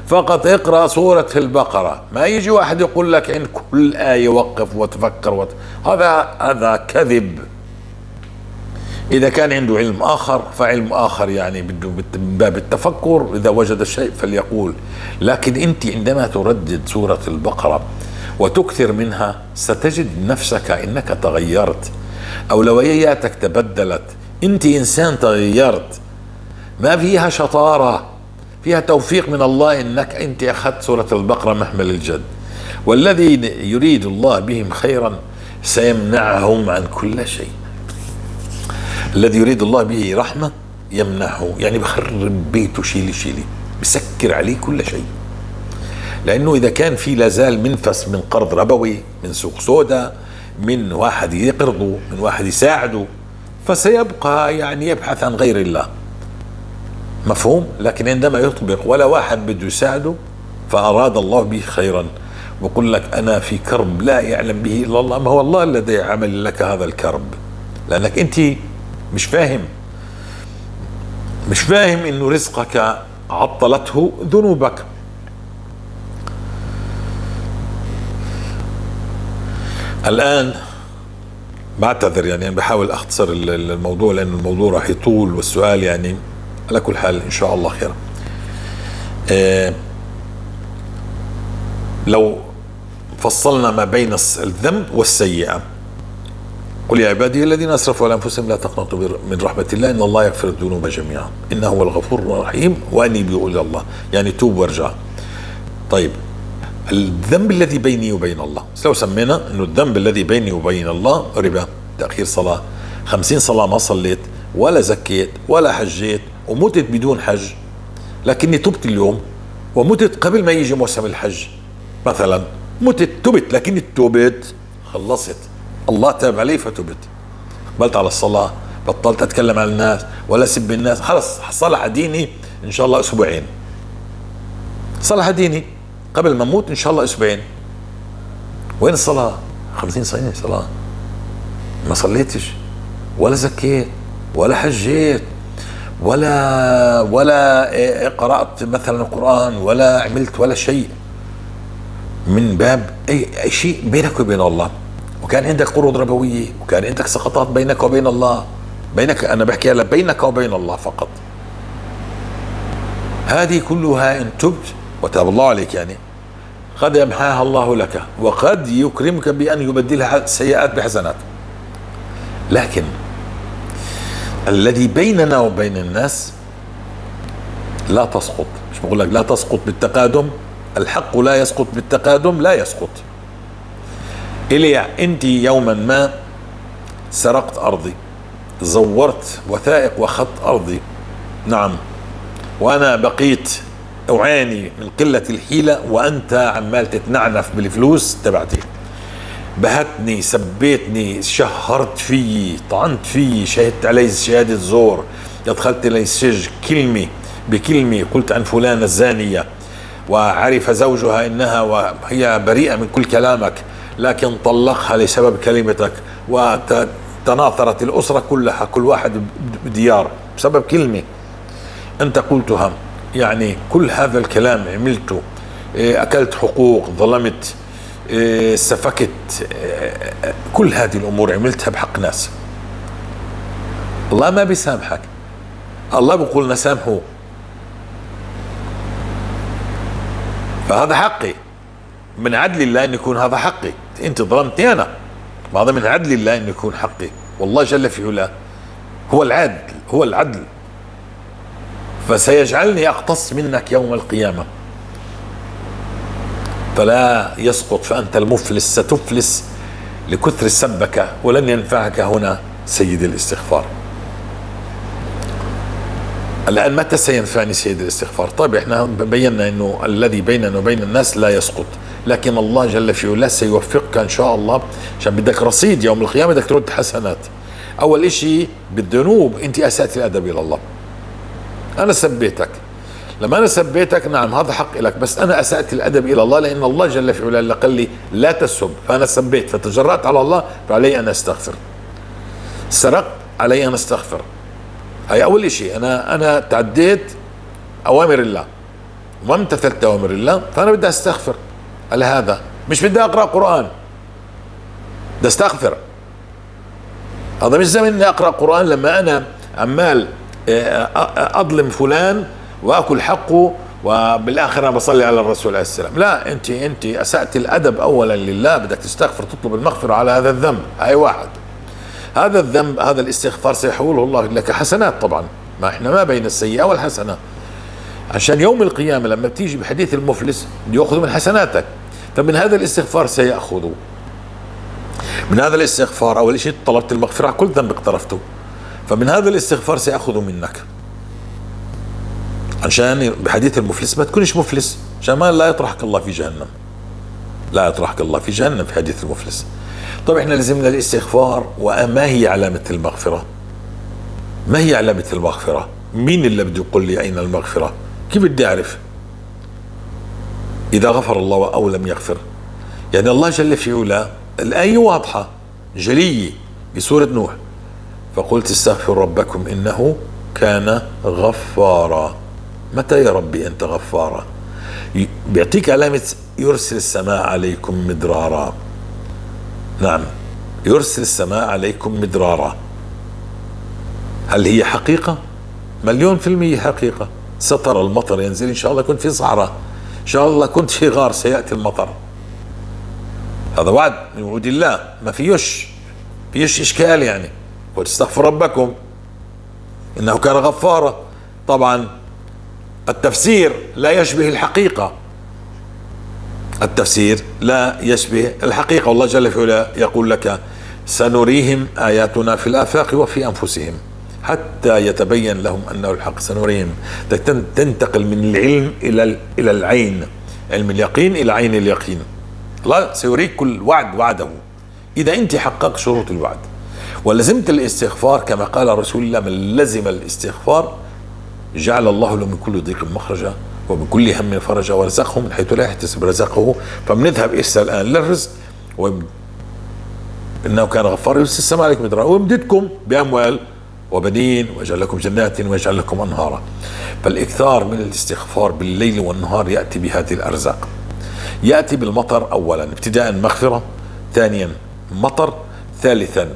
فقط اقرأ سورة البقرة، ما يجي واحد يقول لك عند كل آية وقف وتفكر هذا كذب. إذا كان عنده علم آخر فعلم آخر، يعني بده من باب التفكر، إذا وجد الشيء فليقول. لكن أنت عندما تردد سورة البقرة وتكثر منها ستجد نفسك إنك تغيرت، أولوياتك تبدلت، أنت إنسان تغيرت، ما فيها شطارة، فيها توفيق من الله إنك أنت أخذت سورة البقرة محمل الجد. والذي يريد الله بهم خيرا سيمنعهم عن كل شيء. الذي يريد الله به رحمة يمنحه، يعني بخرب بيته شيلي بسكر عليه كل شيء. لأنه إذا كان في لازال منفس من قرض ربوي، من سوق سودا، من واحد يقرضه، من واحد يساعده، فسيبقى يعني يبحث عن غير الله. مفهوم؟ لكن عندما يطبق ولا واحد بده يساعده فأراد الله به خيرا، بقول لك أنا في كرب لا يعلم به إلا الله، ما هو الله الذي عمل لك هذا الكرب، لأنك أنت مش فاهم إنه رزقك عطلته ذنوبك. الآن بعتذر، يعني أنا بحاول أختصر الموضوع لأن الموضوع راح يطول، والسؤال يعني على كل حال إن شاء الله خير. لو فصلنا ما بين الذنب والسيئة، قل يا عبادي الذين أسرفوا على أنفسهم لا تقنطوا من رحمة الله إن الله يغفر الذنوب جميعا إنه هو الغفور الرحيم وأنيبوا إلى الله، يعني توب وارجع. طيب الذنب الذي بيني وبين الله، لو سمينا إنه الذنب الذي بيني وبين الله ربا، تأخير صلاة، 50 صلاة ما صليت ولا زكيت ولا حجيت ومتت بدون حج، لكني تبت اليوم ومتت قبل ما يجي موسم الحج مثلا، تبت لكني تبت خلصت، الله تاب علي فتبت، قبلت على الصلاة، بطلت أتكلم على الناس ولا سب الناس، خلص صلح ديني إن شاء الله أسبوعين، صلح ديني قبل ما أموت إن شاء الله أسبوعين. وين الصلاة؟ 50 سنة صلاة ما صليتش ولا زكيت ولا حجيت ولا قرأت مثلا القرآن ولا عملت ولا شيء من باب أي شيء بينك وبين الله، وكان عندك قروض ربوية وكان عندك سقطات بينك وبين الله، أنا بحكي هلا بينك وبين الله فقط، هذه كلها إن تبت وتاب الله عليك يعني قد يمحاها الله لك، وقد يكرمك بأن يبدلها سيئات بحسنات. لكن الذي بيننا وبين الناس لا تسقط، مش بقول لك لا تسقط بالتقادم، الحق لا يسقط بالتقادم، لا يسقط. إلي أنت يوما ما سرقت أرضي، زورت وثائق وأخذت أرضي، نعم، وأنا بقيت أعاني من قلة الحيلة وأنت عمال تتنعنف بالفلوس تبعتي، بهتني، سبيتني، شهرت فيي، طعنت فيي، شهدت علي شهادة زور، أدخلت لي السجن كلمة بكلمة، قلت عن فلانة الزانية وعرف زوجها إنها وهي بريئة من كل كلامك، لكن طلقها لسبب كلمتك، وتناثرت الأسرة كلها، كل واحد بديار بسبب كلمة أنت قلتها. يعني كل هذا الكلام عملته، أكلت حقوق، ظلمت، سفكت، كل هذه الأمور عملتها بحق ناس، الله ما بيسامحك، الله بيقول نسامحه، فهذا حقي، من عدل الله أن يكون هذا حقي، أنت ظلمتني أنا، هذا من عدل الله أن يكون حقي، والله جل في علاه هو العدل، هو العدل، فسيجعلني أقتص منك يوم القيامة، فلا يسقط، فأنت المفلس ستفلس لكثر سبك، ولن ينفعك هنا سيد الاستغفار. الآن متى سينفعني سيد الاستغفار؟ طيب احنا بينا انه الذي بيننا وبين الناس لا يسقط، لكن الله جل في علاه سيوفقك ان شاء الله، عشان بدك رصيد يوم القيامة، بدك ترد حسنات. اول اشي بالذنوب انت اسأت الادب الى الله، انا سبيتك، لما انا سبيتك نعم هذا حق لك، بس انا اسأت الادب الى الله، لان الله جل في علاه قال لي لا تسب، فانا سبيت فتجرأت على الله، فعلي ان استغفر. سرقت، علي ان استغفر. هاي اول اشي، انا تعديت اوامر الله، وما امتثلت أوامر الله فأنا بدي أستغفر على هذا، مش بدي أقرأ قرآن، بدي أستغفر. هذا مش زي إني أقرأ قرآن لما أنا عمال أظلم فلان وأكل حقه وبالآخر أنا بصلي على الرسول عليه السلام. لا، أنت أسأت الأدب أولا لله، بدك تستغفر، تطلب المغفرة على هذا الذنب. هاي واحد، هذا الذنب، هذا الاستغفار سيحوله الله لك حسنات. طبعا ما احنا ما بين السيئة والحسنة، عشان يوم القيامة لما بتيجي بحديث المفلس يأخذ من حسناتك. فمن هذا الاستغفار سيأخذ، من هذا الاستغفار أول شيء طلبت المغفرة على كل ذنب اقترفته، فمن هذا الاستغفار سيأخذ منك، عشان بحديث المفلس ما تكونش مفلس، عشان ما لا يطرحك الله في جهنم، لا يطرحك الله في جهنم في حديث المفلس. طب احنا لازمنا الاستغفار. وما هي علامة المغفرة؟ ما هي علامة المغفرة؟ مين اللي بده يقول لي أين المغفرة؟ كيف بدي أعرف إذا غفر الله أو لم يغفر؟ يعني الله جل في علاه الآية واضحة جلية بسورة نوح، فقلت استغفروا ربكم إنه كان غفارا. متى يا ربي أنت غفارا؟ بيعطيك علامة يرسل السماء عليكم مدرارا. نعم، يرسل السماء عليكم مدرارا. هل هي حقيقة؟ 1,000,000% حقيقة. سترى المطر ينزل، إن شاء الله كنت في صحراء، إن شاء الله كنت في غار، سيأتي المطر. هذا وعد من وعود الله، ما فيش إشكال. يعني واستغفر ربكم إنه كان غفارا. طبعا التفسير لا يشبه الحقيقة، التفسير لا يشبه الحقيقة. والله جل في علاه يقول لك سنريهم آياتنا في الآفاق وفي أنفسهم حتى يتبين لهم أنه الحق. سنريهم تنتقل من العلم إلى العين، علم اليقين إلى عين اليقين. الله سيريك كل وعد وعده إذا أنت حققت شروط الوعد ولزمت الاستغفار. كما قال رسول الله من لزم الاستغفار جعل الله له من كل ضيق مخرجا ومن كل هم فرجا ورزقه من حيث لا يحتسب رزقه. فبنذهب الآن للرزق، إنه كان غفار يرسل السماء عليكم مدرارا ويمددكم بأموال وبنين ويجعل لكم جنات ويجعل لكم أنهارا. فالإكثار من الاستغفار بالليل والنهار يأتي بهذه الأرزاق. يأتي بالمطر أولا، ابتداء مغفرة، ثانيا مطر، ثالثا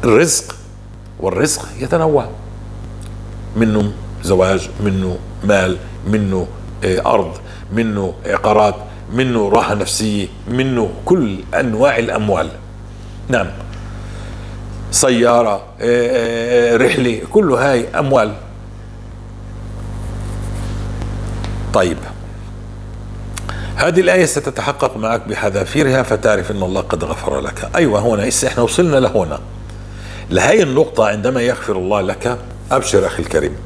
الرزق. والرزق يتنوع، منه زواج، منه مال، منه أرض، منه عقارات، منه راحة نفسية، منه كل أنواع الأموال. نعم، سيارة، رحلة، كل هاي أموال. طيب، هذه الآية ستتحقق معك بحذافيرها فتعرف أن الله قد غفر لك. أيوة، هنا إحنا وصلنا لهنا، لهي النقطة. عندما يغفر الله لك أبشر أخي الكريم،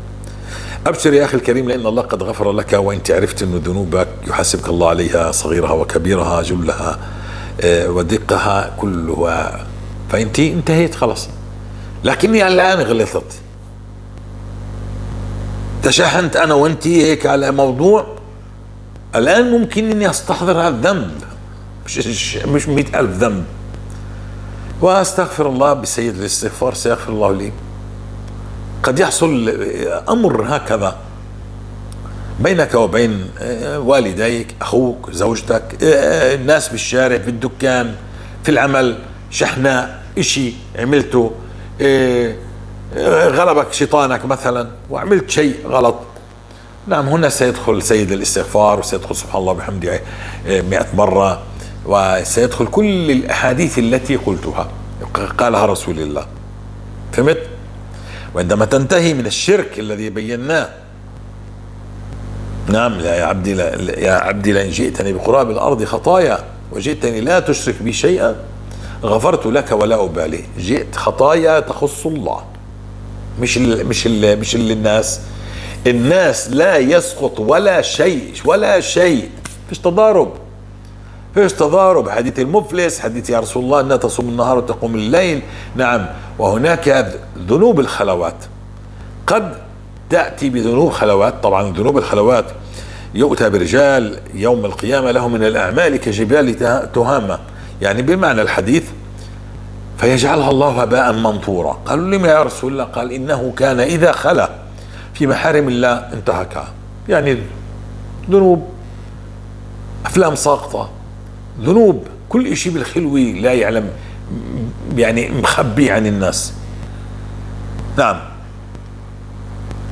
أبشر يا أخي الكريم، لأن الله قد غفر لك. وأنت عرفت أن ذنوبك يحاسبك الله عليها، صغيرها وكبيرها، جلها ودقها كلها، فأنت انتهيت خلاص. لكني الآن غلطت، تشحنت أنا وأنت هيك على موضوع، الآن ممكن أني أستحضر هذا الذنب، مش 100,000 ذنب، وأستغفر الله بسيد الاستغفار سيغفر الله لي. قد يحصل أمر هكذا بينك وبين والديك، أخوك، زوجتك، الناس بالشارع، في الدكان، في العمل، شحناء، إشي عملته، غلبك شيطانك مثلا وعملت شيء غلط. نعم، هنا سيدخل سيد الاستغفار، وسيدخل سبحان الله بحمده 100 مرة، وسيدخل كل الأحاديث التي قلتها قالها رسول الله. فهمت؟ وعندما تنتهي من الشرك الذي بيناه، نعم، يا عبدي لئن جئتني بقراب الأرض خطايا وجئتني لا تشرك بي شيئا غفرت لك ولا أبالي. جئت خطايا تخص الله، مش الناس لا يسقط ولا شيء ولا شيء. فيش تضارب. حديث المفلس، حديث يا رسول الله أنها تصوم النهار وتقوم الليل. نعم، وهناك ذنوب الخلوات قد تأتي بذنوب خلوات. طبعا ذنوب الخلوات يؤتى برجال يوم القيامة له من الأعمال كجبال تهامة، يعني بمعنى الحديث، فيجعلها الله هباء منثورا. قالوا لما يا رسول الله؟ قال إنه كان إذا خلا في محارم الله انتهكها، يعني ذنوب، أفلام ساقطة، ذنوب، كل إشي بالخلوة لا يعلم، يعني مخبي عن الناس. نعم،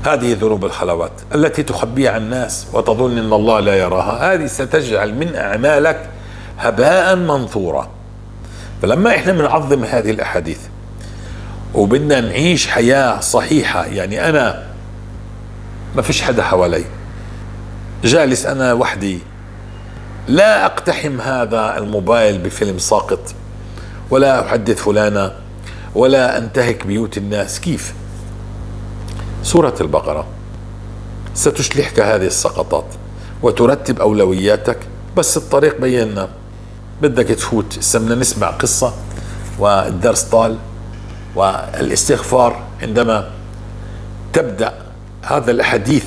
هذه ذنوب الخلوات التي تخبيها عن الناس وتظن أن الله لا يراها، هذه ستجعل من أعمالك هباء منثورا. فلما إحنا بنعظم هذه الأحاديث وبدنا نعيش حياة صحيحة، يعني أنا ما فيش حدا حوالي، جالس أنا وحدي، لا أقتحم هذا الموبايل بفيلم ساقط، ولا أحدث فلانا، ولا أنتهك بيوت الناس. كيف؟ سورة البقرة ستشلحك هذه السقطات وترتب أولوياتك. بس الطريق بينا، بدك تفوت بدنا نسمع قصة والدرس طال، والاستغفار عندما تبدأ هذا الحديث،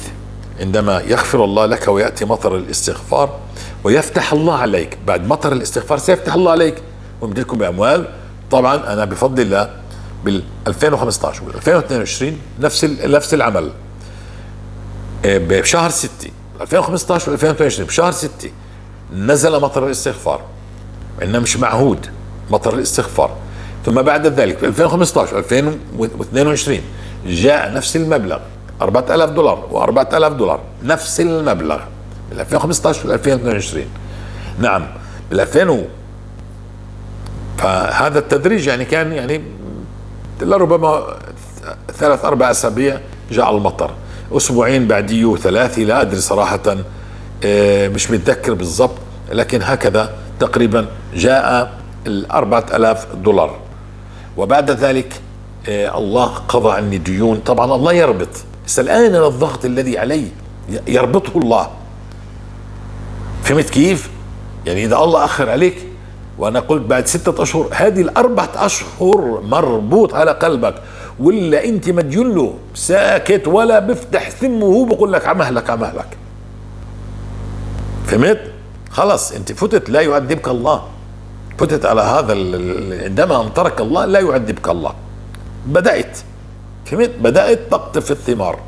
عندما يغفر الله لك ويأتي مطر الاستغفار ويفتح الله عليك، بعد مطر الاستغفار سيفتح الله عليك ويمددكم بأموال. طبعا أنا بفضل الله بال 2015 وال 2022 نفس العمل. بشهر 6 2015 وال 2022 بشهر 6 نزل مطر الاستغفار، إنه مش معهود مطر الاستغفار. ثم بعد ذلك في 2015 و 2022 جاء نفس المبلغ $4000 و$4000، نفس المبلغ بال 2015 وال 2022. نعم بال 2000 فهذا التدريج يعني كان يعني لربما 3-4 أسابيع جاء المطر، أسبوعين بعديه 3، لا أدري صراحة، مش متذكر بالضبط، لكن هكذا تقريبا جاء $4000. وبعد ذلك الله قضى عني ديون. طبعا الله يربط، بس الآن الضغط الذي علي يربطه الله. فهمت كيف؟ يعني إذا الله أخر عليك، وأنا قلت بعد 6 أشهر، هذه ال4 أشهر مربوط على قلبك، ولا أنت مديون له ساكت ولا بفتح ثمه وهو بقول لك عمهلك عمهلك. فهمت؟ خلاص أنت فتت، لا يعذبك الله، فتت على هذا عندما أمطرك الله لا يعذبك الله. بدأت، فهمت؟ بدأت تقطف الثمار.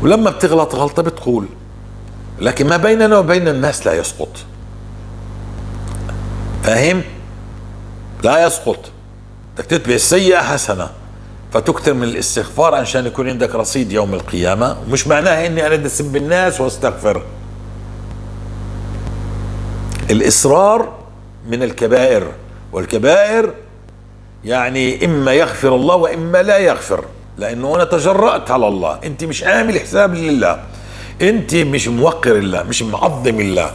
ولما بتغلط غلطة بتقول، لكن ما بيننا وبين الناس لا يسقط. فاهم؟ لا يسقط. بدك تتبع السيئة حسنة، فتكثر من الاستغفار عشان يكون عندك رصيد يوم القيامة. مش معناها اني انا بدي اسب الناس واستغفر. الاصرار من الكبائر، والكبائر يعني اما يغفر الله واما لا يغفر، لانه انا تجرأت على الله. انت مش عامل حساب لله، انت مش موقر الله، مش معظم الله.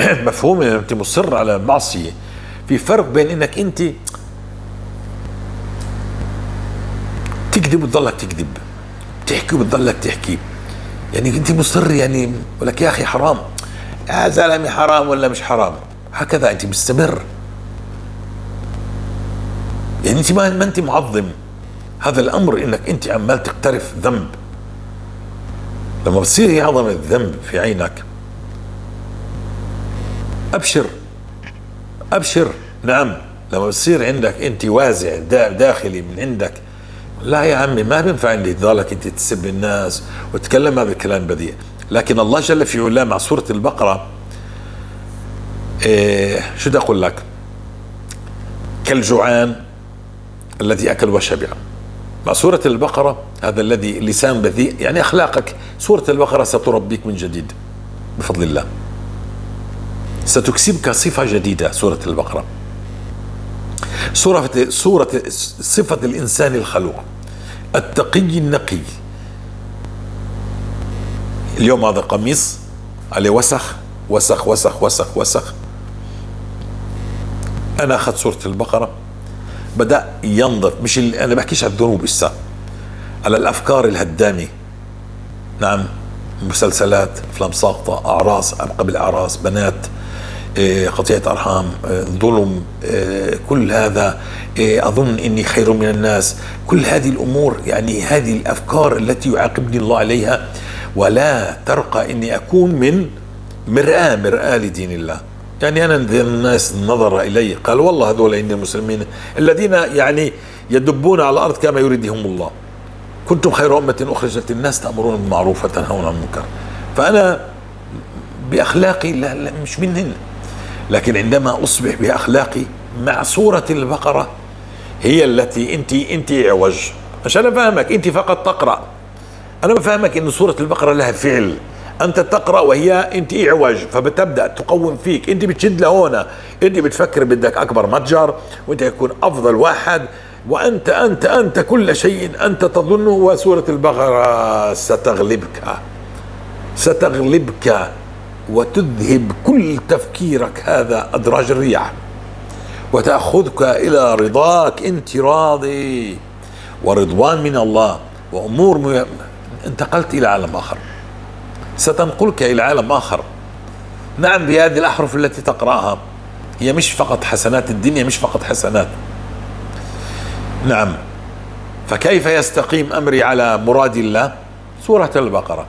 مفهوم؟ انت مصر على معصية. في فرق بين انك انت تكذب وتضلك تكذب، تحكي وتضلك تحكي، يعني انت مصر، يعني ولك يا اخي حرام، يا زلمه حرام ولا مش حرام، هكذا انت مستمر. يعني انت ما انت معظم هذا الامر، انك انت عمال تقترف ذنب. لما بتصير يعظم الذنب في عينك، ابشر ابشر. نعم لما بتصير عندك انت وازع داخلي من عندك، لا يا عمي ما بينفع عندي تضلك انت تسب الناس وتتكلم هذا الكلام بذيء. لكن الله جل في علاه مع سورة البقرة شو بدي اقول لك، كالجوعان الذي اكل وشبع. مع سورة البقرة هذا الذي لسان بذيء، يعني اخلاقك، سورة البقرة ستربيك من جديد بفضل الله، ستكسبك صفة جديدة. سورة البقرة سورة صفة الإنسان الخلوق التقي النقي. اليوم هذا قميص عليه وسخ وسخ وسخ وسخ وسخ، أنا أخذت سورة البقرة بدأ ينظف. مش أنا بحكيش على الذنوب، إسا على الأفكار الهدامة. نعم، مسلسلات، أفلام ساقطة، أعراس قبل أعراس، بنات، قطيعة أرحام، ظلم، كل هذا، أظن إني خير من الناس، كل هذه الأمور، يعني هذه الأفكار التي يعاقبني الله عليها، ولا ترقى إني أكون من مرآة لدين الله. يعني أنا الناس نظر إلي قال والله هذول إن المسلمين الذين يعني يدبون على الأرض كما يريدهم الله، كنتم خير أمة أخرجت الناس تأمرون بالمعروف وتنهون عن المنكر. فأنا بأخلاقي لا مش منهن، لكن عندما أصبح بأخلاقي مع سورة البقرة هي التي أنت أعوج، عشان أفهمك. أنت فقط تقرأ، أنا بفهمك أن سورة البقرة لها فعل. أنت تقرأ وهي أنت أعوج، فبتبدأ تقوم فيك، أنت بتشد لهنا، أنت بتفكر بدك أكبر متجر وأنت يكون أفضل واحد، وأنت كل شيء أنت تظنه، وسورة البقرة ستغلبك وتذهب كل تفكيرك هذا أدراج الرياح، وتأخذك إلى رضاك، أنت راضي ورضوان من الله وأمور انتقلت إلى عالم آخر، ستنقلك إلى عالم آخر. نعم، بهذه الأحرف التي تقرأها هي مش فقط حسنات، الدنيا مش فقط حسنات. نعم، فكيف يستقيم أمري على مراد الله؟ سورة البقرة.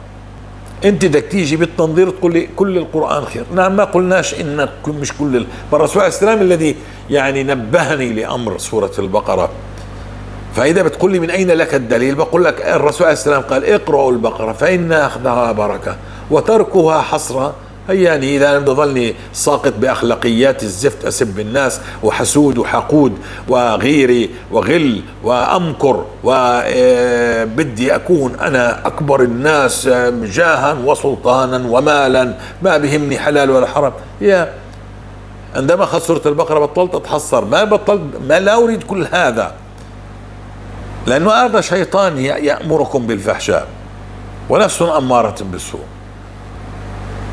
انت بدك تيجي بالتنظير تقول لي كل القرآن خير. نعم، ما قلناش ان مش كل الرسول عليه السلام الذي يعني نبهني لأمر سورة البقرة. فإذا بتقول لي من أين لك الدليل، بقول لك الرسول عليه السلام قال اقرأوا البقرة فإن أخذها بركة وتركها حسرة. يعني إذا أنا بضلني ساقط بأخلاقيات الزفت، أسب الناس وحسود وحقود وغيري وغل وأمكر وبدي أكون أنا أكبر الناس جاها وسلطانا ومالا، ما بهمني حلال ولا حرام. عندما أخذت سورة البقرة بطلت أتحصر، ما لا أريد كل هذا، لأنه هذا شيطان يأمركم بالفحشاء ونفس أمارة بالسوء.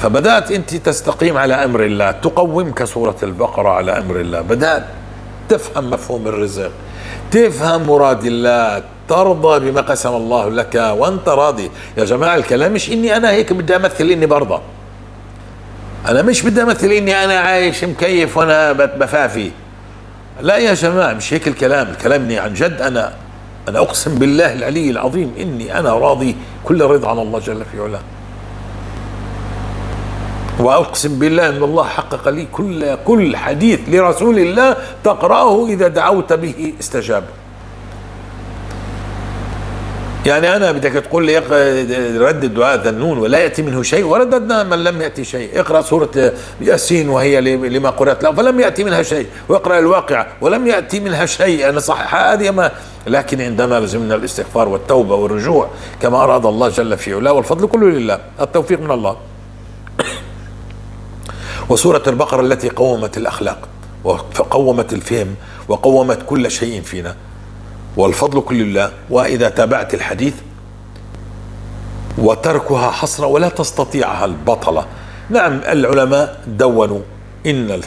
فبدأت أنت تستقيم على أمر الله، تقومك سورة البقرة على أمر الله، بدأت تفهم مفهوم الرزق، تفهم مراد الله، ترضى بما قسم الله لك وأنت راضي. يا جماعة الكلام مش إني أنا هيك بدي أمثل إني برضى، أنا مش بدي أمثل إني أنا عايش مكيف وأنا بفافي. لا يا جماعة، مش هيك الكلام إني عن جد أنا أقسم بالله العلي العظيم إني أنا راضي كل رضا عن الله جل في علاه، وأقسم بالله أن الله حقق لي كل حديث لرسول الله تقرأه إذا دعوت به استجاب. يعني أنا بدك تقول لي ردد دعاء ذنون ولا يأتي منه شيء، ورددنا من لم يأتي شيء. اقرأ سورة ياسين وهي لما قرأت له فلم يأتي منها شيء، واقرأ الواقعة ولم يأتي منها شيء. أنا صحيح هذه، لكن عندنا لزمنا الاستغفار والتوبة والرجوع كما أراد الله جل في علاه، والفضل كله لله، التوفيق من الله. وسورة البقرة التي قومت الأخلاق وقومت الفهم وقومت كل شيء فينا، والفضل كل لله. وإذا تابعت الحديث وتركها حسرة ولا تستطيعها البطلة. نعم، العلماء دونوا إن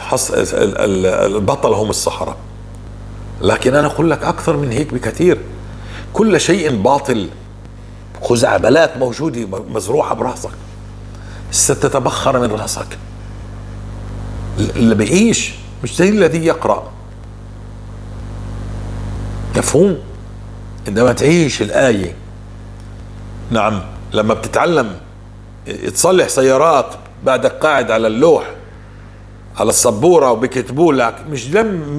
البطل هم السحرة، لكن أنا أقول لك أكثر من هيك بكثير. كل شيء باطل، خزعبلات موجودة مزروعة برأسك ستتبخر من رأسك. اللي بيعيش مش زي الذي يقرأ. مفهوم؟ عندما تعيش الآية. نعم، لما بتتعلم تصلح سيارات بعدك قاعد على اللوح على السبورة وبكتبوا لك، مش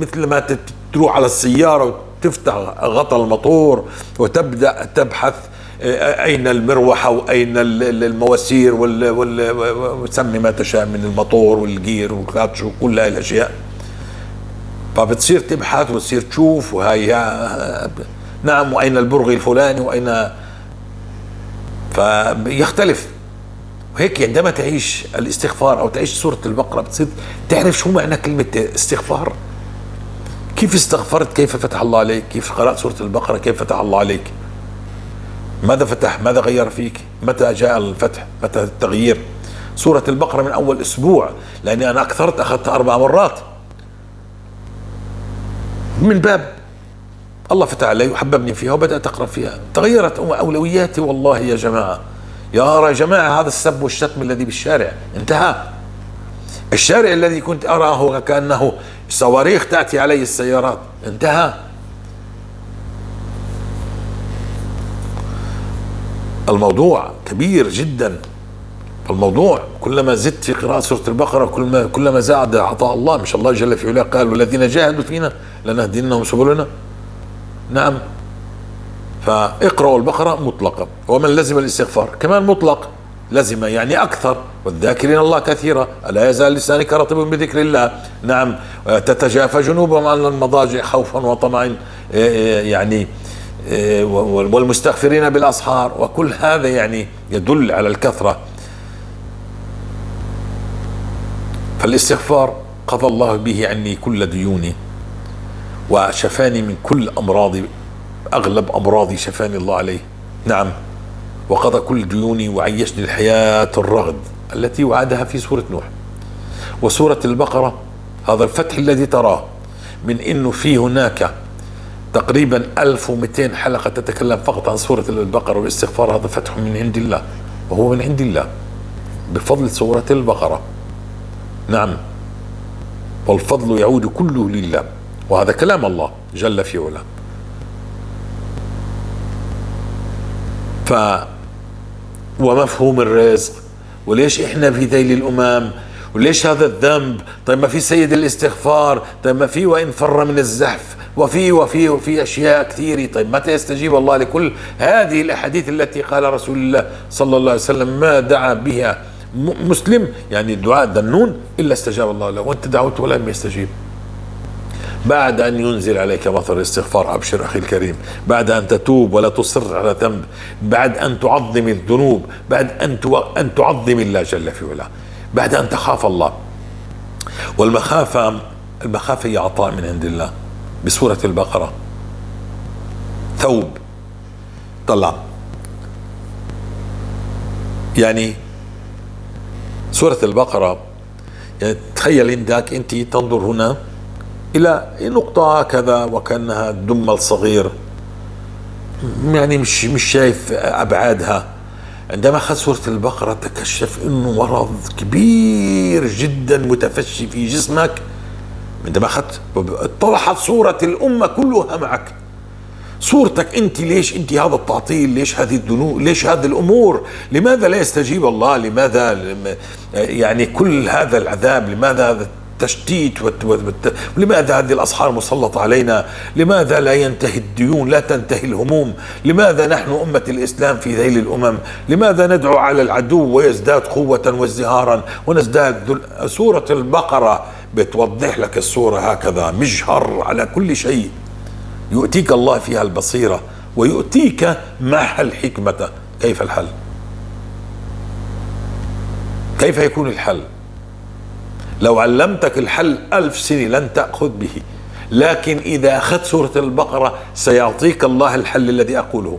مثل ما تروح على السيارة وتفتح غطاء الموتور وتبدأ تبحث أين المروحة وأين المواسير وتسمي ما تشاء من الموتور والجير والكلاتش وكل هاي الأشياء. فبتصير تبحث وتصير تشوف وهي نعم، وأين البرغي الفلاني وأين، فيختلف. وهيك عندما تعيش الاستغفار أو تعيش سورة البقرة بتصير تعرف شو معنى كلمة استغفار. كيف استغفرت، كيف فتح الله عليك، كيف قرأت سورة البقرة كيف فتح الله عليك، ماذا فتح، ماذا غير فيك، متى جاء الفتح، متى التغيير. سورة البقرة من أول أسبوع، لأني أنا أخذت 4 مرات من باب الله فتح علي وحببني فيها وبدأت أقرأ فيها، تغيرت أولوياتي. والله يا جماعة، يا جماعة، هذا السب والشتم الذي بالشارع انتهى. الشارع الذي كنت أراه كأنه صواريخ تأتي علي السيارات انتهى. الموضوع كبير جدا. الموضوع كلما زدت في قراءة سورة البقرة كلما زاد عطاء الله. مش الله جل في علاه قال والذين جاهدوا فينا لنهدينهم سبلنا. نعم، فاقرأوا البقرة مطلقة، ومن لزم الاستغفار كمان مطلق. لزم يعني أكثر، والذاكرين الله كثيرا، ألا يزال لسانك رطبا بذكر الله. نعم. تتجافى جنوبهم عن المضاجع خوفا وطمعا، يعني والمستغفرين بالأسحار، وكل هذا يعني يدل على الكثرة. فالاستغفار قضى الله به عني كل ديوني، وشفاني من كل أمراضي، أغلب أمراضي شفاني الله عليه. نعم. وقضى كل ديوني وعيشني الحياة الرغد التي وعدها في سورة نوح وسورة البقرة. هذا الفتح الذي تراه من إنه في هناك تقريبا 1200 حلقة تتكلم فقط عن سورة البقرة والاستغفار، هذا فتح من عند الله، وهو من عند الله بفضل سورة البقرة. نعم. والفضل يعود كله لله، وهذا كلام الله جل في علاه. ومفهوم الرزق، وليش احنا في ذيل الامم، وليش هذا الذنب؟ طيب ما في سيد الاستغفار، طيب ما في وان فر من الزحف، وفي اشياء كثيره. طيب متى يستجيب الله لكل هذه الاحاديث التي قال رسول الله صلى الله عليه وسلم ما دعا بها مسلم، يعني الدعاء ذنون، الا استجاب الله له، وانت دعوت ولم يستجيب. بعد أن ينزل عليك مطر الاستغفار، أبشر أخي الكريم، بعد أن تتوب ولا تصر على ذنب، بعد أن تعظم الذنوب، بعد أن تعظم الله جل في علاه، بعد أن تخاف الله. والمخافة هي عطاء من عند الله. بسورة البقرة ثوب طلع، يعني سورة البقرة، يعني تخيل عندك أنت تنظر هنا إلى نقطة كذا وكأنها دمل صغير، يعني مش شايف أبعادها. عندما أخذ سورة البقرة تكشف أنه مرض كبير جدا متفشي في جسمك. عندما أخذت اتضحت صورة الأمة كلها معك، صورتك أنت. ليش أنت هذا التعطيل؟ ليش هذه الذنوب؟ ليش هذه الأمور؟ لماذا لا يستجيب الله؟ لماذا يعني كل هذا العذاب؟ لماذا هذا تشتيت لماذا هذه الأسحار مسلطة علينا؟ لماذا لا ينتهي الديون؟ لا تنتهي الهموم؟ لماذا نحن أمة الإسلام في ذيل الأمم؟ لماذا ندعو على العدو ويزداد قوة وازدهارا ونزداد سورة البقرة بتوضح لك الصورة هكذا مجهر على كل شيء، يؤتيك الله فيها البصيرة ويؤتيك معها الحكمة. كيف الحل؟ كيف يكون الحل؟ لو علمتك الحل 1000 سنة لن تأخذ به، لكن إذا أخذت سورة البقرة سيعطيك الله الحل الذي أقوله.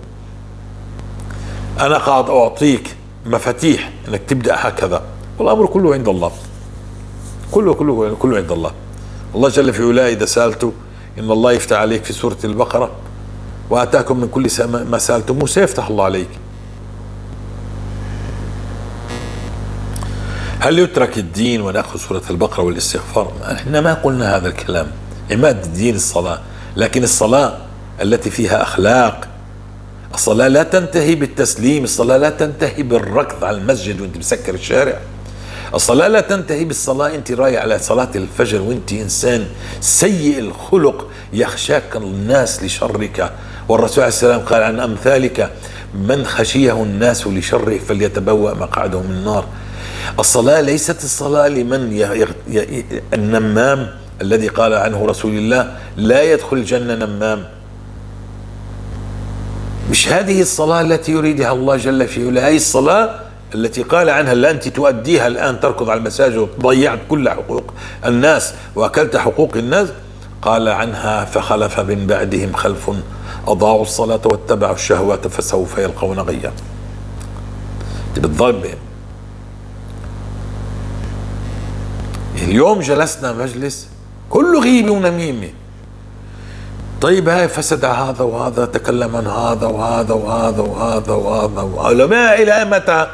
أنا قاعد أعطيك مفاتيح أنك تبدأ هكذا، والأمر كله عند الله، كله عند الله. الله جل في علاه إذا سألته إن الله يفتح عليك في سورة البقرة وآتاكم من كل ما سألتموه سيفتح الله عليك. هل يترك الدين ونأخذ سورة البقرة والاستغفار؟ احنا ما قلنا هذا الكلام. عماد الدين الصلاة، لكن الصلاة التي فيها أخلاق، الصلاة لا تنتهي بالتسليم، الصلاة لا تنتهي بالركض على المسجد وانت مسكر الشارع، الصلاة لا تنتهي بالصلاة انت رايح على صلاة الفجر وانت انسان سيء الخلق يخشاك الناس لشرك، والرسول عليه السلام قال عن أمثالك من خشيه الناس لشره فليتبوأ مقعده من النار. الصلاة ليست الصلاة لمن النمام الذي قال عنه رسول الله لا يدخل الجنة نمام. مش هذه الصلاة التي يريدها الله جل في علاه. هذه الصلاة التي قال عنها لا أنت تؤديها الآن، تركض على المساجد وضيعت كل حقوق الناس وأكلت حقوق الناس. قال عنها فخلف من بعدهم خلف أضاعوا الصلاة واتبعوا الشهوات فسوف يلقون غيا. بالضبط اليوم جلسنا مجلس كله غيبة ونميمة. طيب هاي فسد هذا وهذا، تكلم عن هذا وهذا وهذا وهذا وهذا وهذا، ما إلى متى؟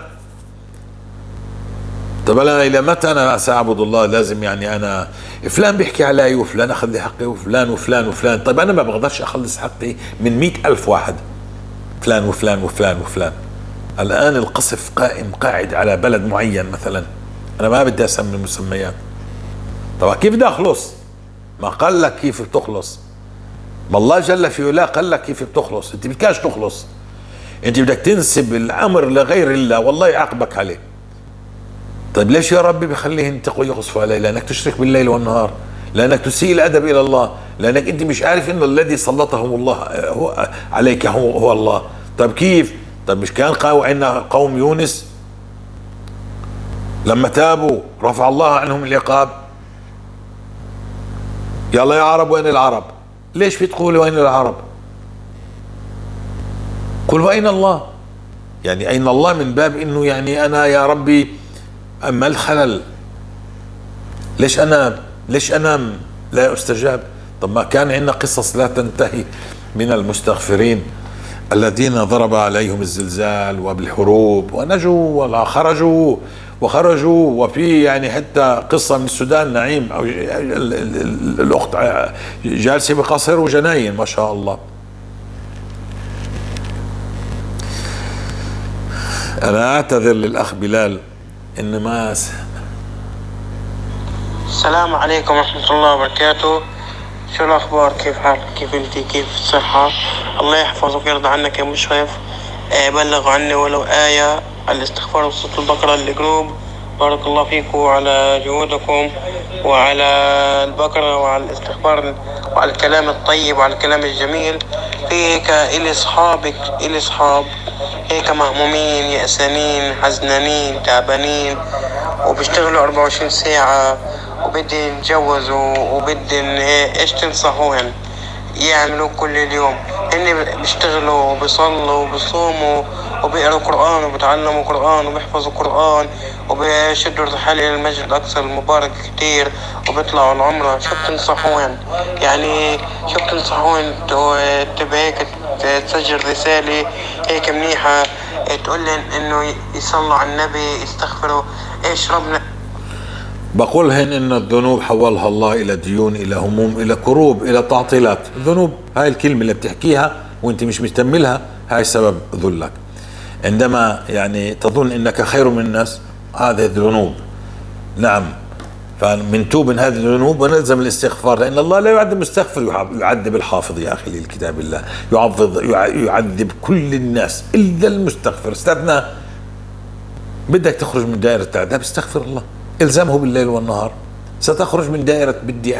طب أنا إلى متى أنا سأعبد الله؟ لازم يعني أنا فلان بيحكي علي وفلان أخذ لي حقي وفلان وفلان وفلان. طيب أنا ما بقدرش أخلص حقي من 100,000 واحد، فلان وفلان وفلان وفلان. الآن القصف قاعد على بلد معين مثلا، أنا ما بدي أسمي المسميات. طبعا كيف بدي أخلص؟ ما قال لك كيف بتخلص، ما الله جل في علاه قال لك كيف بتخلص. أنت بدكاش تخلص، انت بدك تنسب الامر لغير الله والله يعاقبك عليه. طيب ليش يا ربي بخليه ينتقوا يقصفوا عليه؟ لانك تشرك بالليل والنهار، لانك تسيء الادب الى الله، لانك انت مش عارف انه الذي سلطهم الله هو عليك هو الله. طيب كيف؟ طيب مش كان عندنا قوم يونس لما تابوا رفع الله عنهم العقاب؟ يلا يا عرب وين العرب؟ ليش بتقولوا وين العرب؟ قل وأين الله؟ يعني أين الله من باب إنه يعني أنا يا ربي أما الخلل، ليش أنام لا أستجاب؟ طب ما كان عندنا قصص لا تنتهي من المستغفرين الذين ضرب عليهم الزلزال وبالحروب ونجوا وخرجوا وفي يعني حتى قصة من السودان، نعيم أو الأخت جالسة بقصر وجناين ما شاء الله. أنا أعتذر للأخ بلال إن ما السلام عليكم ورحمة الله وبركاته. شو الأخبار؟ كيف حالك؟ كيف أنتي؟ كيف الصحة؟ الله يحفظك ويرضى عنك يا مشرف. بلغوا عني ولو آية على الاستغفار وسورة البقرة للجروب. بارك الله فيكم وعلى جهودكم وعلى البقرة وعلى الاستغفار وعلى الكلام الطيب وعلى الكلام الجميل. في هيك إلي صحاب هيك مهمومين يأسانين حزنانين تعبانين وبيشتغلوا 24 ساعة وبدي يتجوزوا وبدي ايش تنصحوهن يعملوا كل اليوم؟ هن بيشتغلوا وبيصلوا وبيصوموا وبيقروا قرآن وبيتعلموا قرآن وبيحفظوا قرآن وبيشدوا الرحال إلى المسجد الأقصى المبارك كتير وبيطلعوا العمرة. شو بتنصحوهن؟ يعني شو بتنصحوهن؟ تبقى هيك تسجل رسالة هيك منيحة تقول لهم إنه يصلوا على النبي يستغفروا إيش ربنا. بقولهن ان الذنوب حولها الله الى ديون، الى هموم، الى كروب، الى تعطيلات. الذنوب هاي الكلمة اللي بتحكيها وانت مش مستملها هاي سبب ذلك. عندما يعني تظن انك خير من الناس هذه الذنوب. نعم، فمن توب من هذه الذنوب ونلزم الاستغفار، لان الله لا يعذب المستغفر، يعذب الحافظ يا اخي للكتاب الله، يعذب كل الناس الا المستغفر. استثنى. بدك تخرج من دائرة العذاب استغفر الله، الزمه بالليل والنهار. ستخرج من دائرة بدي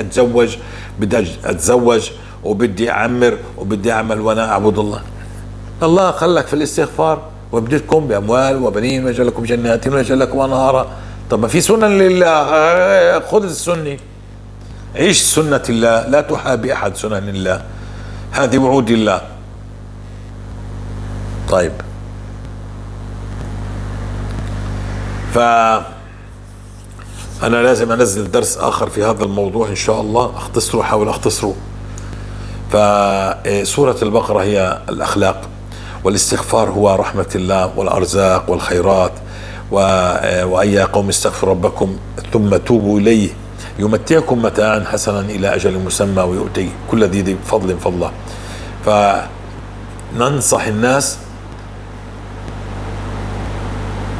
اتزوج وبدي اعمر وبدي اعمل وانا اعبد الله. الله خلك في الاستغفار وابدلكم باموال وبنين ويجعل لكم جنات ويجعل لكم انهارا. طب ما في سنن لله، خذ السنة، عيش سنة الله، لا تحابي احد سنن الله، هذه وعود الله. طيب، أنا لازم أنزل درس آخر في هذا الموضوع إن شاء الله، أحاول أختصره. فسورة البقرة هي الأخلاق، والاستغفار هو رحمة الله والأرزاق والخيرات. وأن يا قوم استغفروا ربكم ثم توبوا إليه يمتعكم متاعا حسنا إلى أجل مسمى ويؤتي كل ذي فضل فضله. فننصح الناس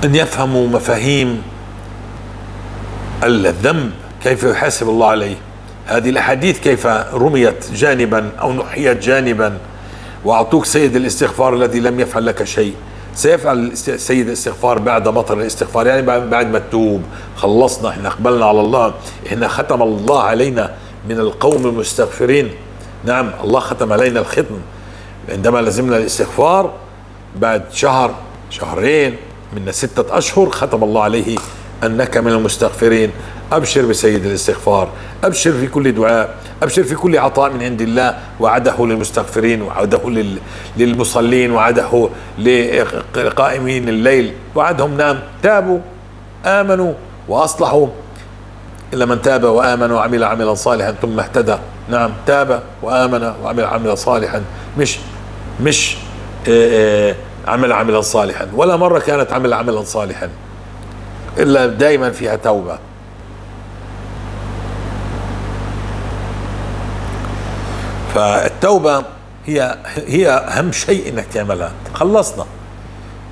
أن يفهموا مفاهيم الذنب، كيف يحاسب الله عليه. هذه الأحاديث كيف رميت جانبا أو نحيت جانبا، وأعطوك سيد الاستغفار الذي لم يفعل لك شيء. سيفعل سيد الاستغفار بعد مطر الاستغفار، يعني بعد ما تتوب خلصنا، احنا اقبلنا على الله، احنا ختم الله علينا من القوم المستغفرين. نعم، الله ختم علينا الختم عندما لزمنا الاستغفار. بعد شهر شهرين من 6 أشهر ختم الله عليه أنك من المستغفرين. أبشر بسيد الاستغفار، أبشر في كل دعاء، أبشر في كل عطاء من عند الله. وعده للمستغفرين، وعده للمصلين، وعده لقائمين الليل، وعدهم. نعم، تابوا آمنوا وأصلحوا. إلا من تاب وآمن وعمل عملا صالحا ثم اهتدى. نعم، تاب وآمن وعمل عملا صالحا، مش عمل عملا صالحا. ولا مرة كانت عمل عملا صالحا، إلا دائما فيها توبة. فالتوبة هي أهم شيء إنك تعملها. خلصنا،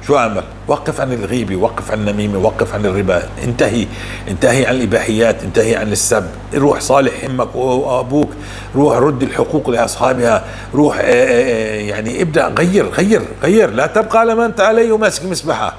شو أعمل؟ وقف عن الغيبة، وقف عن النميمة، وقف عن الربا، انتهي عن الإباحيات، انتهي عن السب، روح صالح أمك وأبوك، روح رد الحقوق لأصحابها، روح يعني ابدأ غير، لا تبقى على ما أنت عليه وماسك مسبحة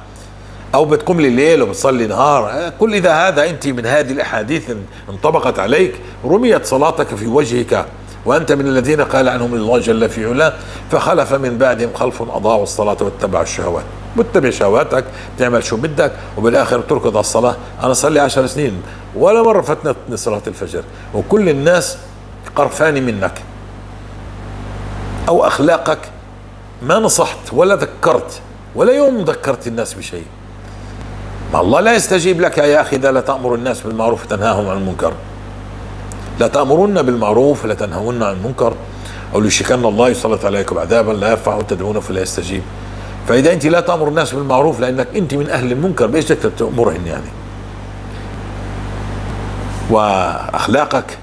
أو بتقوم لي الليل وبتصلي نهار. كل إذا هذا أنت من هذه الأحاديث انطبقت عليك رميت صلاتك في وجهك، وأنت من الذين قال عنهم الله جل في علاه فخلف من بعدهم خلف أضاعوا الصلاة واتبعوا الشهوات. متبع شهواتك، تعمل شو بدك، وبالآخر تركض على الصلاة. أنا صلي 10 سنين ولا مرة فتنتني صلاة الفجر، وكل الناس قرفاني منك أو أخلاقك، ما نصحت ولا ذكرت ولا يوم ذكرت الناس بشيء. ما الله لا يستجيب لك يا أخي إذا لا تأمر الناس بالمعروف وتنهاهم عن المنكر. لا تأمرون بالمعروف ولا تنهون عن المنكر أو ليشكن الله يسلط عليكم عذابا لا يرفعه تدعونه فلا يستجيب. فإذا أنت لا تأمر الناس بالمعروف لأنك أنت من أهل المنكر، بإيش بدك تأمرهن يعني؟ وأخلاقك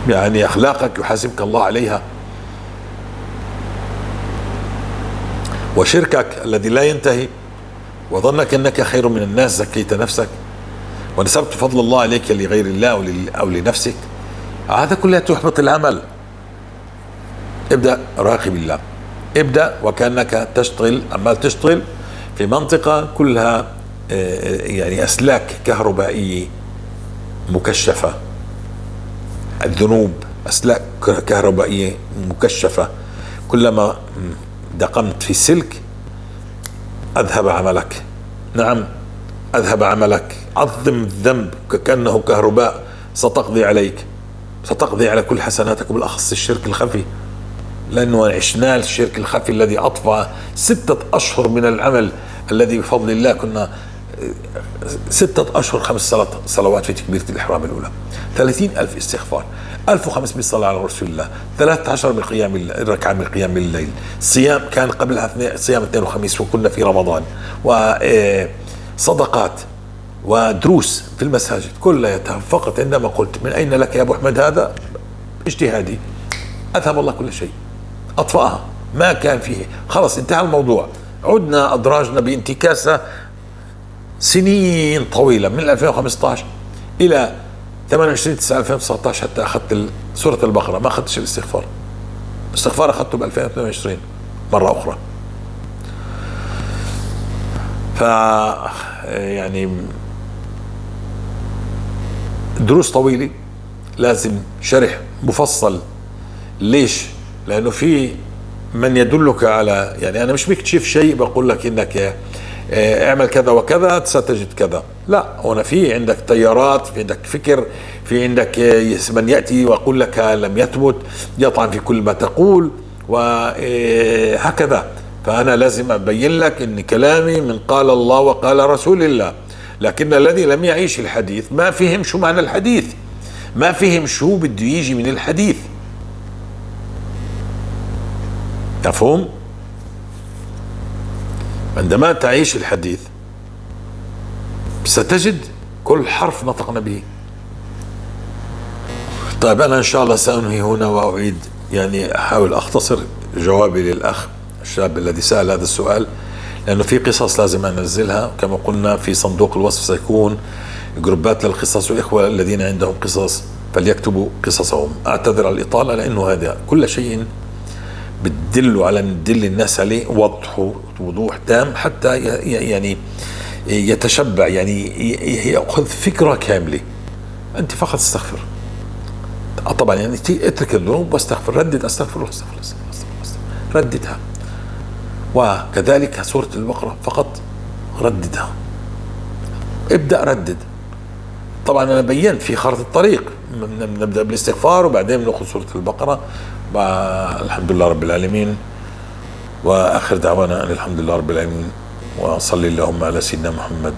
يعني أخلاقك يحاسبك الله عليها، وشركك الذي لا ينتهي، وظنك أنك خير من الناس، زكيت نفسك ونسبت فضل الله عليك لغير الله أو لنفسك، هذا كله تحبط العمل. ابدأ راقب الله، ابدأ وكأنك عمال تشتغل في منطقة كلها يعني أسلاك كهربائية مكشفة، الذنوب أسلاك كهربائية مكشفة، كلما دقمت في سلك أذهب عملك. نعم أذهب عملك. عظم الذنب كأنه كهرباء ستقضي عليك، ستقضي على كل حسناتك، وبالأخص الشرك الخفي، لأنه عشنا الشرك الخفي الذي أطفأ 6 أشهر من العمل الذي بفضل الله كنا 6 أشهر 5 صلوات في تكبيرة الإحرام الأولى، 30,000 استغفار، 1500 صلاة على رسول الله، 13 من ركعة من قيام الليل، صيام كان قبلها صيام اثنين وخميس وكنا في رمضان، وصدقات ودروس في المساجد كلها. فقط عندما قلت من أين لك يا أبو أحمد هذا؟ اجتهادي. أذهب الله كل شيء، أطفأها، ما كان فيه، خلص انتهى الموضوع. عدنا أدراجنا بانتكاسة سنين طويلة من 2015 إلى 28/9/2019 حتى أخذت سورة البقرة. ما أخذتش الاستغفار أخذته ب 2022 مرة أخرى. يعني دروس طويلة، لازم شرح مفصل. ليش؟ لأنه في من يدلك على، يعني أنا مش بكتشف شيء بقول لك إنك اعمل كذا وكذا ستجد كذا، لا، هنا في عندك تيارات، في عندك فكر، في عندك من يأتي ويقول لك لم يثبت، يطعن في كل ما تقول وهكذا. فأنا لازم أبين لك إن كلامي من قال الله وقال رسول الله، لكن الذي لم يعيش الحديث ما فهم شو معنى الحديث، ما فهم شو بده يجي من الحديث. مفهوم؟ عندما تعيش الحديث ستجد كل حرف نطقنا به. طيب أنا إن شاء الله سأنهي هنا وأعيد، يعني أحاول أختصر جوابي للأخ الشاب الذي سأل هذا السؤال، لأنه في قصص لازم أنزلها. كما قلنا في صندوق الوصف سيكون جروبات للقصص، والإخوة الذين عندهم قصص فليكتبوا قصصهم. أعتذر على الإطالة لأنه هذا كل شيء بتدلوا على ندل الناس عليه وضوح تام حتى يعني يتشبع، يعني يأخذ فكرة كاملة. أنت فقط استغفر، طبعا يعني اترك الذنوب واستغفر، ردد استغفر الله استغفر الله، رددها. وكذلك سورة البقرة فقط رددها، ابدأ ردد. طبعا أنا بينت في خارطة الطريق، نبدأ بالاستغفار وبعدين نأخذ سورة البقرة. الحمد لله رب العالمين، وآخر دعوانا أن الحمد لله رب العالمين، وصلي اللهم على سيدنا محمد.